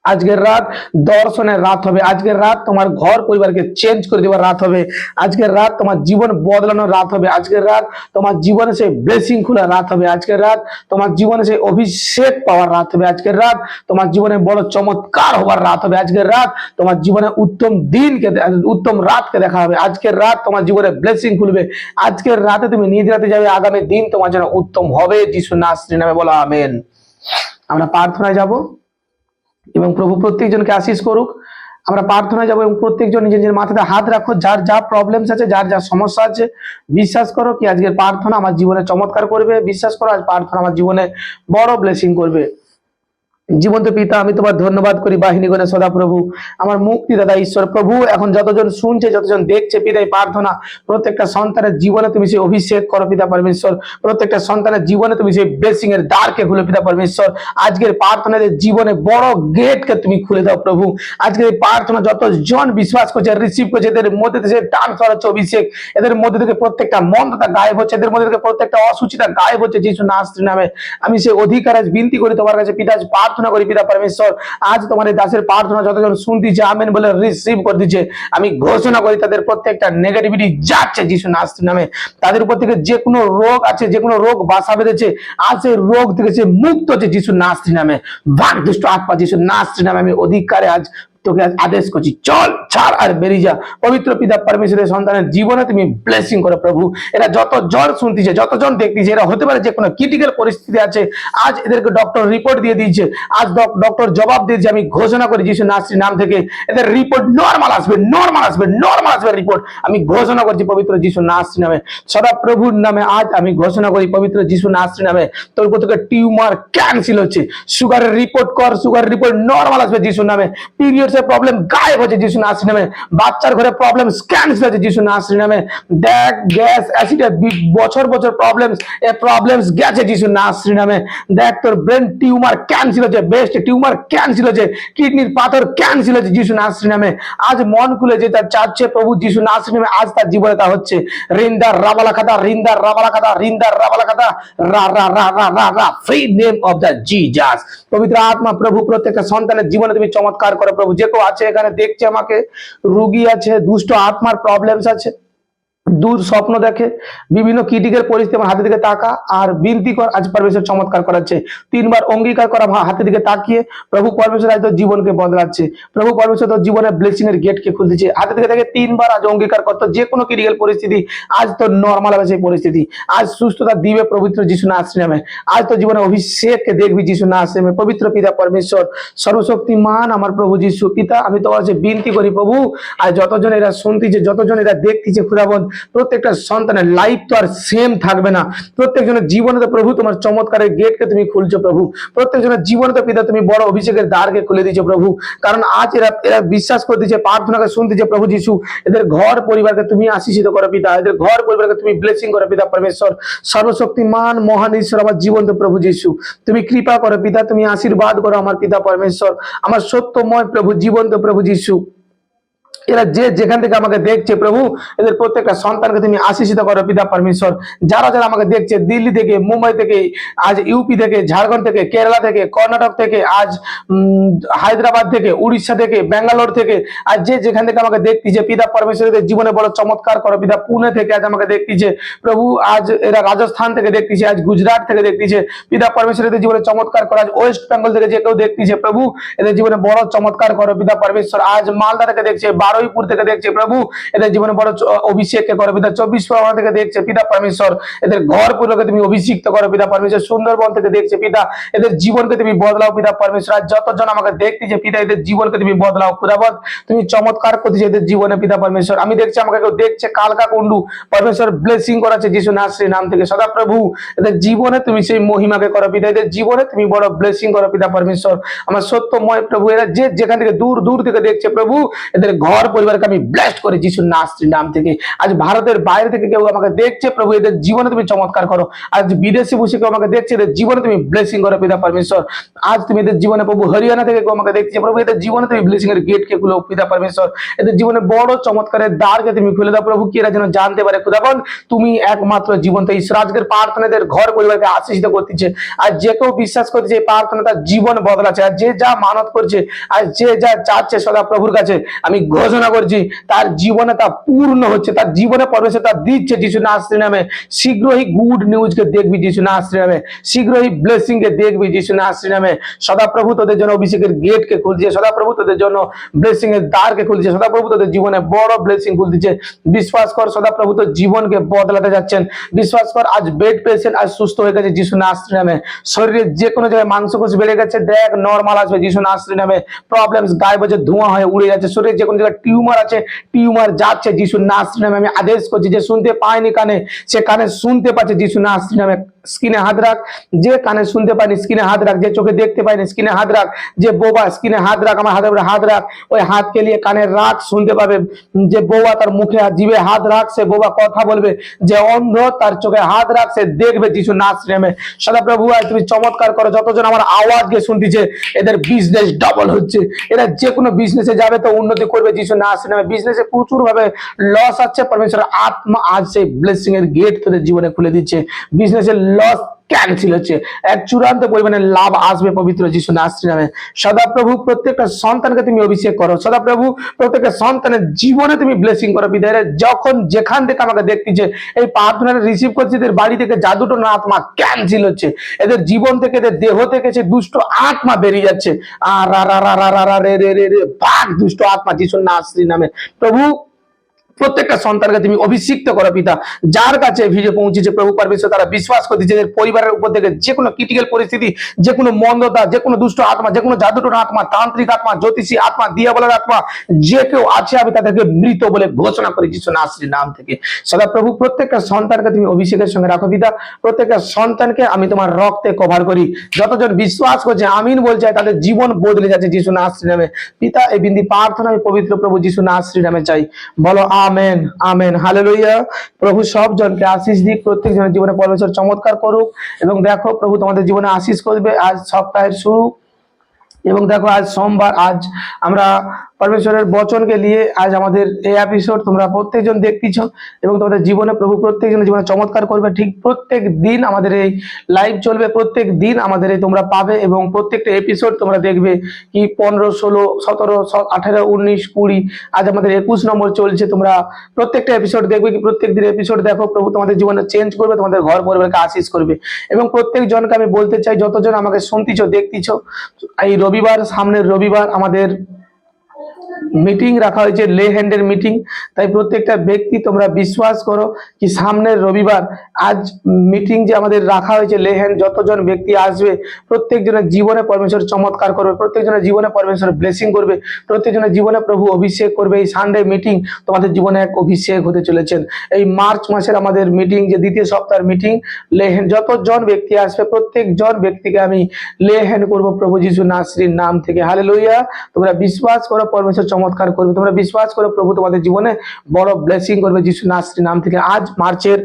আজকের রাত দর্শনের রাত হবে, আজকের রাত তোমার ঘর পরিবারকে চেঞ্জ করে দেওয়ার রাত হবে, আজকের রাত তোমার জীবন বদলানোর রাত হবে, আজকের রাত তোমার জীবনে সেই ব্লেসিং খোলার রাত হবে, আজকের রাত তোমার জীবনে সেই অভিষেক পাওয়ার রাত হবে, আজকের রাত তোমার জীবনে বড় চমৎকার হওয়ার রাত হবে, আজকের রাত তোমার জীবনে উত্তম দিনকে, উত্তম রাতকে দেখা হবে, আজকের রাত তোমার জীবনে ব্লেসিং খুলবে, আজকের রাতে তুমি নিদ্রাতে যাবে, আগামী দিন তোমার জন্য উত্তম হবে। যিশু নাসরির নামে বলো আমেন। আমরা প্রার্থনায় যাব এবং প্রভু প্রত্যেকজনকে আশীষ করুক। আমরা প্রার্থনায় যাবো এবং প্রত্যেকজন নিজের নিজের মাথাতে হাত রাখো, যার যা প্রবলেমস আছে, যার যা সমস্যা আছে, বিশ্বাস করো কি আজকের প্রার্থনা আমার জীবনে চমৎকার করবে। বিশ্বাস করো আজ প্রার্থনা আমার জীবনে বড় ব্লেসিং করবে। জীবন্ত পিতা, আমি তোমার ধন্যবাদ করি বাহিনীগণে সদা প্রভু, আমার মুক্তিদাতা ঈশ্বর প্রভু। এখন যতজন শুনছে, যতজন দেখছে পিতা, এই প্রার্থনা প্রত্যেকটা সন্তানের জীবনে তুমি সেই অভিষেক করো পিতা পরমেশ্বর। প্রত্যেকটা সন্তানের জীবনে তুমি সেই ব্লেসিং এর দ্বারকে খুলে পিতা পরমেশ্বর। আজকের প্রার্থনাদের জীবনে বড় গেটকে তুমি খুলে দাও প্রভু। আজকের এই প্রার্থনা যতজন বিশ্বাস করছে, রিসিভ করছে, এদের মধ্যে থেকে ট্রান্সফার হচ্ছে অভিষেক, এদের মধ্যে থেকে প্রত্যেকটা মন্দতা গায়েব হচ্ছে, এদের মধ্যে থেকে প্রত্যেকটা অসুচিতা গায়েব হচ্ছে যিশু নাসরি নামে। আমি সেই অধিকার আজ বিনতি করি তোমার কাছে পিতা, প্রার্থনা করি পিতা পরমেশ্বর। আজ তোমার এই দাসের প্রার্থনা যতজন শুনতেছে আমেন বলে রিসিভ করে দিচ্ছে, আমি ঘোষণা করি তাদের প্রত্যেকটা নেগেটিভিটি যাচ্ছে যিশু নাসরি নামে। তাদের উপর থেকে যে কোনো রোগ আছে, যে কোনো রোগ বাসা বেঁধেছে, আজ সেই রোগ থেকে সে মুক্ত হচ্ছে যিশু নাসরি নামে। ভাগ দুষ্ট আত্মা যিশু নাসরি নামে আমি অধিকারে আজ তোকে আদেশ করছি, চল ছাড় আর বেরিয়ে যা। পবিত্র পিতা পরমেশ্বরের সন্তানের জীবনে তুমি ব্লেসিং করো প্রভু। এরা যতজন শুনতেছে, যতজন দেখতেছে, এরা হতে পারে যে কোনো ক্রিটিক্যাল পরিস্থিতি আছে, আজ এদেরকে ডক্টর রিপোর্ট দিয়ে দিয়েছে, আজ ডক্টর জবাব দিয়েছে, আমি ঘোষণা করি যিশু নাসরির নাম থেকে এদের রিপোর্ট নর্মাল আসবে, নর্মাল আসবে, নর্মাল আসবে রিপোর্ট। আমি ঘোষণা করছি পবিত্র যিশু নাসরি নামে, সদা প্রভুর নামে আজ আমি ঘোষণা করি পবিত্র যিশু নাসরি নামে, তোর উপর থেকে টিউমার ক্যান্সেল হচ্ছে। সুগারের রিপোর্ট কর, সুগারের রিপোর্ট নর্মাল আসবে যিশু নামে। পিরিয়ডস এর প্রবলেম গায়েব হচ্ছে যিশু নাসরি নামে। বাচ্চার ঘরে প্রবলেম ক্যান্সেল হচ্ছে যিশু নাসরি নামে। দেখ গ্যাস অ্যাসিড বছর বছর প্রবলেমস, এই প্রবলেমস গেছে যিশু নাসরি নামে। দেখ তোর ব্রেন টিউমার ক্যান্সেল হচ্ছে, বেস্ট টিউমার ক্যান্সেল হচ্ছে, কিডনির পাথর ক্যান্সেল হচ্ছে যিশু নাসরি নামে। আজ মন খুলে যে তার চাচ্ছে প্রভু যিশু নাসরি নামে, আজ তার জীবনে তা হচ্ছে। রিন্দার রাবালা খাতা, রিন্দার রাবালা খাতা, রিন্দার রাবালা খাতা, রা রা রা রা রা রা, free name of the Jesus. পবিত্র আত্মা প্রভু প্রত্যেকটা সন্তানের জীবনে তুমি চমৎকার করো প্রভু। যে কেউ আছে এখানে দেখছে আমাকে, রোগী আছে, দুষ্ট আত্মার প্রবলেমস আছে, দূর স্বপ্ন দেখে, বিভিন্ন ক্রিটিক্যাল পরিস্থিতি, আমার হাতের দিকে তাকা আর বিনতি কর, আজ পরমেশ্বর চমৎকার করাচ্ছে। তিনবার অঙ্গীকার করা হাতের দিকে তাকিয়ে প্রভু পরমেশ্বর আজ তোর জীবনকে বদলাচ্ছে। প্রভু পরমেশ্বর তোর জীবনের ব্লেসিং এর গেটকে খুলে দিচ্ছে। হাতের দিকে তাকিয়ে তিনবার আজ অঙ্গীকার করতো, যে কোনো ক্রিটিক্যাল পরিস্থিতি আজ তোর নর্মাল হবে সেই পরিস্থিতি। আজ সুস্থতা দিবে পবিত্র যিশু নাসরি নামে। আজ তোর জীবনে অভিষেককে দেখবি যিশু নাসরি নামে। পবিত্র পিতা পরমেশ্বর সর্বশক্তিমান আমার প্রভু যিশু পিতা, আমি তোমার কাছে বিনতি করি প্রভু, আর যতজন এরা শুনতেছে, যতজন এরা দেখতেছে খুদাবন্ধ, প্রত্যেকটা সন্তানের লাইফ তো আর সেম থাকবে না। প্রত্যেকজনের জীবনে তো প্রভু তোমার চমৎকারের গেটকে তুমি খুলছো প্রভু। প্রত্যেকজনের জীবনে তো পিতা তুমি বড় অভিষেকের দ্বারকে খুলে দিয়েছো প্রভু। কারণ আজ এরা এরা বিশ্বাস করে দিচ্ছে, প্রার্থনাকে শুনতেছে প্রভু যিশু। এদের ঘর পরিবারকে তুমি আশীষিত করো পিতা, এদের ঘর পরিবারকে তুমি ব্লেসিং করো পিতা পরমেশ্বর। সর্বশক্তিমান মহান ঈশ্বর আমার জীবন্ত প্রভু যিশু, তুমি কৃপা করো পিতা, তুমি আশীর্বাদ করো আমার পিতা পরমেশ্বর, আমার সত্যময় প্রভু, জীবন্ত প্রভু যিশু। এরা যে যেখান থেকে আমাকে দেখছে প্রভু, এদের প্রত্যেকটা সন্তানকে তুমি আশীষিত করো পিতা পরমেশ্বর। যারা যারা আমাকে দেখছে দিল্লি থেকে, মুম্বাই থেকে, আজ ইউপি থেকে, ঝাড়খণ্ড থেকে, কেরালা থেকে, কর্ণাটক থেকে, আজ হায়দ্রাবাদ থেকে, উড়িষ্যা থেকে, ব্যাঙ্গালোর থেকে, আজ যে যেখান থেকে আমাকে দেখতেছে পিতা পরমেশ্বর, এদের জীবনে বড় চমৎকার করো পিতা। পুনে থেকে আজ আমাকে দেখতেছে প্রভু, আজ এরা রাজস্থান থেকে দেখতেছে, আজ গুজরাট থেকে দেখতেছে পিতা পরমেশ্বর, এদের জীবনে চমৎকার করো। আজ ওয়েস্ট বেঙ্গল থেকে যে কেউ দেখতেছে প্রভু, এদের জীবনে বড় চমৎকার করো পিতা পরমেশ্বর। আজ মালদা থেকে দেখছে, বারুইপুর থেকে দেখছে প্রভু, এদের জীবনে বড় অভিষেককে করো পিতা। 24 পরগনা থেকে দেখছে পিতা পরমেশ্বর, এদের ঘর পুরোকে তুমি অভিষিক্ত করো পিতা পরমেশ্বর। সুন্দরবন থেকে দেখছে পিতা, এদের জীবনকে তুমি বদলাও পিতা পরমেশ্বর। আর যতজন আমাকে দেখতেছে পিতা, এদের জীবনকে তুমি বদলাও খুদাবৎ, তুমি চমৎকার করতেছে এদের জীবনে পিতা পরমেশ্বর। আমি দেখছি আমাকে কেউ দেখছে কালকা কুন্ডু, পরমেশ্বর ব্লেসিং করাচ্ছে যিশু নাসরি নাম থেকে। সদা প্রভু এদের জীবনে তুমি সেই মহিমাকে করো পিতা, এদের জীবনে তুমি বড় ব্লেসিং করো পিতা পরমেশ্বর। আমার সত্যময় প্রভু, এরা যে যেখান থেকে দূর দূর থেকে দেখছে প্রভু, এদের ঘর পরিবারকে আমি ব্লেসড করি যিশু নাসরি নাম থেকে। আজ ভারতের বাইরে থেকে কেউ আমাকে দেখছে প্রভু, এদের জীবনে তুমি চমৎকার করো। আজ বিদেশে বসে কেউ আমাকে দেখছে, এদের জীবনে তুমি ব্লেসিং করো পিতা পরমেশ্বর। আজ তুমি এদের জীবনে প্রভু, হরিয়ানা থেকে কেউ আমাকে দেখছে প্রভু, এদের জীবনে তুমি ব্লেসিং এর গেটকে খুলো পিতা পরমেশ্বর। এদের জীবনে বড় চমৎকারের দ্বারকে তুমি খুলে দাও প্রভু, কি এরা যেন জানতে পারে খুদাবন্ধ তুমি একমাত্র জীবন্ত ঈশ্বর। আজকের প্রার্থনাদের ঘর পরিবারকে আশীষিত করতেছে। আর যে কেউ বিশ্বাস করছে এই প্রার্থনা তার জীবন বদলাচ্ছে। আর যে যা মানত করছে, আর যে যা চাচ্ছে সদা প্রভুর কাছে, আমি ঘোষণা করছি তার জীবনে তা পূর্ণ হচ্ছে, তার জীবনে পরমেশ্বর তা দিচ্ছে যিশু নাসরি নামে। শীঘ্রই গুড নিউজকে দেখবি যিশু নাসরি নামে, শীঘ্রই ব্লেসিং কে দেখবি যিশু নাসরি নামে। সদাপ্রভু তোদের জন্য অভিষেকের গেটকে খুলছে, সদাপ্রভু তোদের জন্য ব্লেসিং এর দ্বারকে খুলছে, সদাপ্রভু তোদের জীবনে বড় ব্লেসিং খুলছে। বিশ্বাস কর সদাপ্রভু তোর জীবনকে বদলাতে যাচ্ছেন। বিশ্বাস কর আজ বেড পেশেন্ট আজ সুস্থ হয়ে গেছে যিশু নাসরি নামে। শরীরে যে কোনো জায়গায় মাংসপেশি বেড়ে গেছে দেখ নরমাল আসবে যিশু নাসরি নামে। প্রবলেমস গায়েব হচ্ছে, ধোঁয়া হয়ে উড়ে যাচ্ছে। শরীরে যে কোনো জায়গায় টিউমার আছে টিউমার যাচ্ছে যিশু নাসরি নামে। আমি আদেশ করছি যে শুনতে পায়নি কানে সে কানে শুনতে পাচ্ছে যিশু নাসরি নামে। স্কিনে হাত রাখ, যে কানে শুনতে পায়নি স্কিনে হাত রাখ, যে চোখে দেখতে পায়নি স্কিনে হাত রাখ, যে বোবা স্কিনে হাত রাখ, আমার হাতের উপরে হাত রাখ, ওই হাতকে নিয়ে কানে রাখ শুনতে পাবে। যে বোবা তার মুখে জিভে হাত রাখ সে বোবা কথা বলবে, যে অন্ধ তার চোখে হাত রাখ সে দেখবে যিশু নাসরি নামে। সদাপ্রভু আজ তুমি চমৎকার করো, যতজন আমার আওয়াজকে শুনতেছে এদের বিজনেস ডাবল হচ্ছে, এরা যে কোনো বিজনেসে যাবে তো উন্নতি করবে যিশু নাসরি নামে। বিজনেসে প্রচুর ভাবে লস আছে, পরমেশ্বর আত্মা আজ সেই ব্লেসিং এর গেট তোদের জীবনে খুলে দিচ্ছে। বিজনেসের লস ক্যান্সেল হচ্ছে, এক চূড়ান্ত পরিমাণে লাভ আসবে পবিত্র যিশু নাসরি নামে। সদাপ্রভু প্রত্যেকটা সন্তানকে তুমি অভিষেক করো, সদাপ্রভু প্রত্যেকটা সন্তানের জীবনে তুমি ব্লেসিং করো। বিদায় যখন যেখান থেকে আমাকে দেখতেছে এই প্রার্থনাটা রিসিভ করছে, এদের বাড়ি থেকে জাদুটো না আত্মা ক্যান্সেল হচ্ছে, এদের জীবন থেকে এদের দেহ থেকে সে দুষ্ট আত্মা বেরিয়ে যাচ্ছে। আর রে রে রে রে ভাগ দুষ্ট আত্মা যিশু নাসরি নামে। প্রভু প্রত্যেকটা সন্তানকে তুমি অভিষিক্ত করো পিতা, যার কাছে ভিডিও পৌঁছেছে প্রভু পরমেশ্বর তারা বিশ্বাস করছে যে পরিবারের উপর থেকে যে কোনো ক্রিটিক্যাল পরিস্থিতি, যে কোনো মন্দতা, যে কোনো দুষ্ট আত্মা, যে কোনো জাদুটোনা আত্মা, তান্ত্রিক আত্মা, জ্যোতিষী আত্মা, দিয়া বলার আত্মা যে কেউ আছে আমি তাদেরকে মৃত বলে ঘোষণা করি যিশু নাসরির নাম থেকে। সদা প্রভু প্রত্যেকটা সন্তানকে তুমি অভিষেকের সঙ্গে রাখো পিতা, প্রত্যেকটা সন্তানকে আমি তোমার রক্তে কভার করি। যতজন বিশ্বাস করছে আমিন বলছে তাদের জীবন বদলে যাচ্ছে যিশু নাসরির নামে। পিতা এই বিন্দি প্রার্থনা আমি পবিত্র প্রভু যিশু নাসরির নামে চাই, বলো আমেন আমেন হালেলুয়া। প্রভু সব জনকে আশিস দিক, প্রত্যেক জনের জীবনে পরমেশ্বর চমৎকার করুক। এবং দেখো প্রভু তোমাদের জীবনে আশিস করবে। আজ সপ্তাহের শুরু এবং দেখো আজ সোমবার, আজ আমরা পরমেশ্বরের বচনকে নিয়ে আজ আমাদের এই এপিসোড তোমরা প্রত্যেকজন দেখতেছ এবং তোমাদের জীবনে প্রভু প্রত্যেকজনের জীবনে চমৎকার করবে। ঠিক প্রত্যেক দিন আমাদের এই লাইভ চলবে, প্রত্যেক দিন আমাদের এই তোমরা পাবে এবং প্রত্যেকটা এপিসোড তোমরা দেখবে কি 15, 16, 17, 18, 19, 20, আজ আমাদের 21 নম্বর চলছে। তোমরা প্রত্যেকটা এপিসোড দেখবে কি প্রত্যেক দিন এপিসোড দেখো, প্রভু তোমাদের জীবনে চেঞ্জ করবে, তোমাদের ঘর পরিবারকে আশিস করবে। এবং প্রত্যেক জনকে আমি বলতে চাই, যতজন আমাকে শুনতেছ দেখতেছ, এই রবিবার সামনের রবিবার আমাদের মিটিং রাখা হয়েছে, লে হ্যান্ডের মিটিং। তাই প্রত্যেকটা ব্যক্তি তোমরা বিশ্বাস করো কি সামনের রবিবার আজ মিটিং যে আমাদের রাখা হয়েছে লে হ্যান্ড, যতজন ব্যক্তি আসবে প্রত্যেকজনের জীবনে পরমেশ্বর চমৎকার করবে, প্রত্যেকজনের জীবনে পরমেশ্বর ব্লেসিং করবে, প্রত্যেকজনের জীবনে প্রভু অভিষেক করবে। এই সানডে মিটিং তোমাদের জীবনে এক অভিষেক হতে চলেছেন। এই মার্চ মাসের আমাদের মিটিং যে দ্বিতীয় সপ্তাহের মিটিং লে হ্যান্ড, যতজন ব্যক্তি আসবে প্রত্যেকজন ব্যক্তিকে আমি লে হ্যান্ড করবো প্রভু যিশু নাসরির নাম থেকে। হালেলুয়া। তোমরা বিশ্বাস করো পরমেশ্বর চমৎকার করবে, তোমরা বিশ্বাস করো প্রভু তোমাদের জীবনে বড় ব্লেসিং করবে যিশু নাসরির নাম থেকে। আজ মার্চের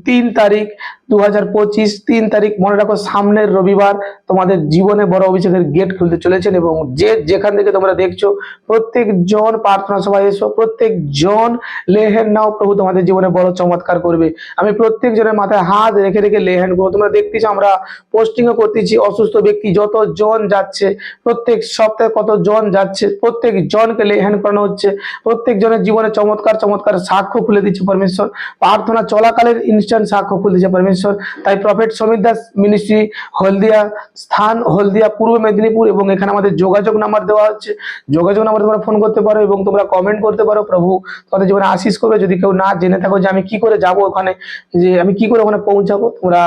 3 তারিখ 2025, 3 তারিখ মনে রাখো সামনের রবিবার তোমাদের জীবনে বড় অভিষেকের গেট খুলতে চলেছেন। এবং যে যেখান থেকে তোমরা দেখছো প্রত্যেকজন প্রার্থনা সভায় এসো, প্রত্যেকজন লেহেন নাও, প্রভু তোমাদের জীবনে বড় চমৎকার করবে। আমি প্রত্যেকজনের মাথায় হাত রেখে রেখে লেহেন করবো। তোমরা দেখতেছো আমরা পোস্টিংও করতেছি, অসুস্থ ব্যক্তি যতজন যাচ্ছে প্রত্যেক সপ্তাহে কতজন যাচ্ছে প্রত্যেক জনকে লেহেন করানো হচ্ছে। প্রত্যেক জনের জীবনে চমৎকার চমৎকার সাক্ষ্য খুলে দিচ্ছে পরমেশ্বর, প্রার্থনা চলাকালের ইনস্ট্যান্ট সাক্ষ্য খুলে দিচ্ছে পরমেশ্বর। তাই প্রফেট সমীর দাস মিনিস্ট্রি, হলদিয়া স্থান, হলদিয়া পূর্ব মেদিনীপুর, এবং এখানে আমাদের যোগাযোগ নাম্বার দেওয়া হচ্ছে। যোগাযোগ নাম্বার তোমরা ফোন করতে পারো এবং তোমরা কমেন্ট করতে পারো। প্রভু তোমাদের জীবনে আশিস করবে। যদি কেউ না জেনে থাকো যে আমি কি করে যাবো ওখানে, যে আমি কি করে ওখানে পৌঁছাবো, তোমরা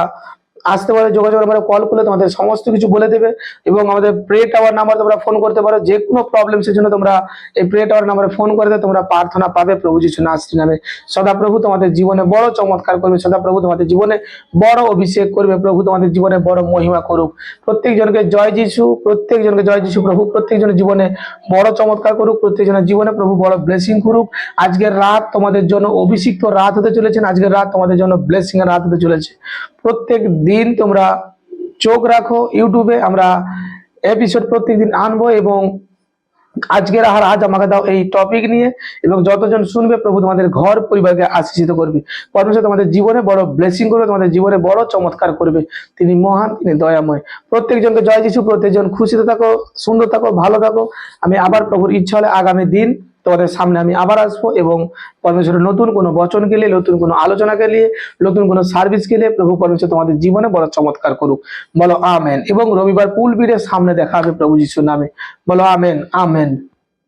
আসতে পারো, যোগাযোগ নাম্বারে কল করলে তোমাদের সমস্ত কিছু বলে দেবে। এবং আমাদের প্রে টাওয়ার নাম্বার তোমরা ফোন করতে পারো, যে কোনো প্রবলেমসের জন্য তোমরা এই প্রে টাওয়ার নাম্বারে ফোন করে তোমরা প্রার্থনা পাবে প্রভু যিশু নাসরির নামে। সদাপ্রভু তোমাদের জীবনে বড় চমৎকার করবে, সদাপ্রভু তোমাদের জীবনে বড় অভিষেক করবে, প্রভু তোমাদের জীবনে বড় মহিমা করুক। প্রত্যেকজনকে জয় যিশু, প্রত্যেকজনকে জয় যিশু। প্রভু প্রত্যেকজনের জীবনে বড় চমৎকার করুক, প্রত্যেকজনের জীবনে প্রভু বড় ব্লেসিং করুক। আজকের রাত তোমাদের জন্য অভিষিক্ত রাত হতে চলেছেন, আজকের রাত তোমাদের জন্য ব্লেসিং এর রাত হতে চলেছে। প্রত্যেক দিন তোমরা চোখ রাখো ইউটিউবে, আমরা এপিসোড প্রত্যেকদিন আনবো। এবং আজকের আজ আমাকে দাও এই টপিক নিয়ে, এবং যতজন শুনবে প্রভু তোমাদের ঘর পরিবারকে আশীষিত করবে। পরমেশ্বর তোমাদের জীবনে বড় ব্লেসিং করবে, তোমাদের জীবনে বড় চমৎকার করবে। তিনি মহান, তিনি দয়াময়। প্রত্যেকজনকে জয় যিশু, প্রত্যেকজন খুশিতে থাকো, সুন্দর থাকো, ভালো থাকো। আমি আবার প্রভুর ইচ্ছা হলে আগামী দিন তোমাদের সামনে আমি আবার আসবো এবং পরমেশ্বরের নতুন কোনো বচনকে নিয়ে, নতুন কোনো আলোচনাকে নিয়ে, নতুন কোনো সার্ভিসকে নিয়ে প্রভু পরমেশ্বর তোমাদের জীবনে বড় চমৎকার করুক। বলো আমেন। এবং রবিবার পুল বিড়ের সামনে দেখা হবে প্রভু যিশুর নামে। বলো আমেন, আমেন।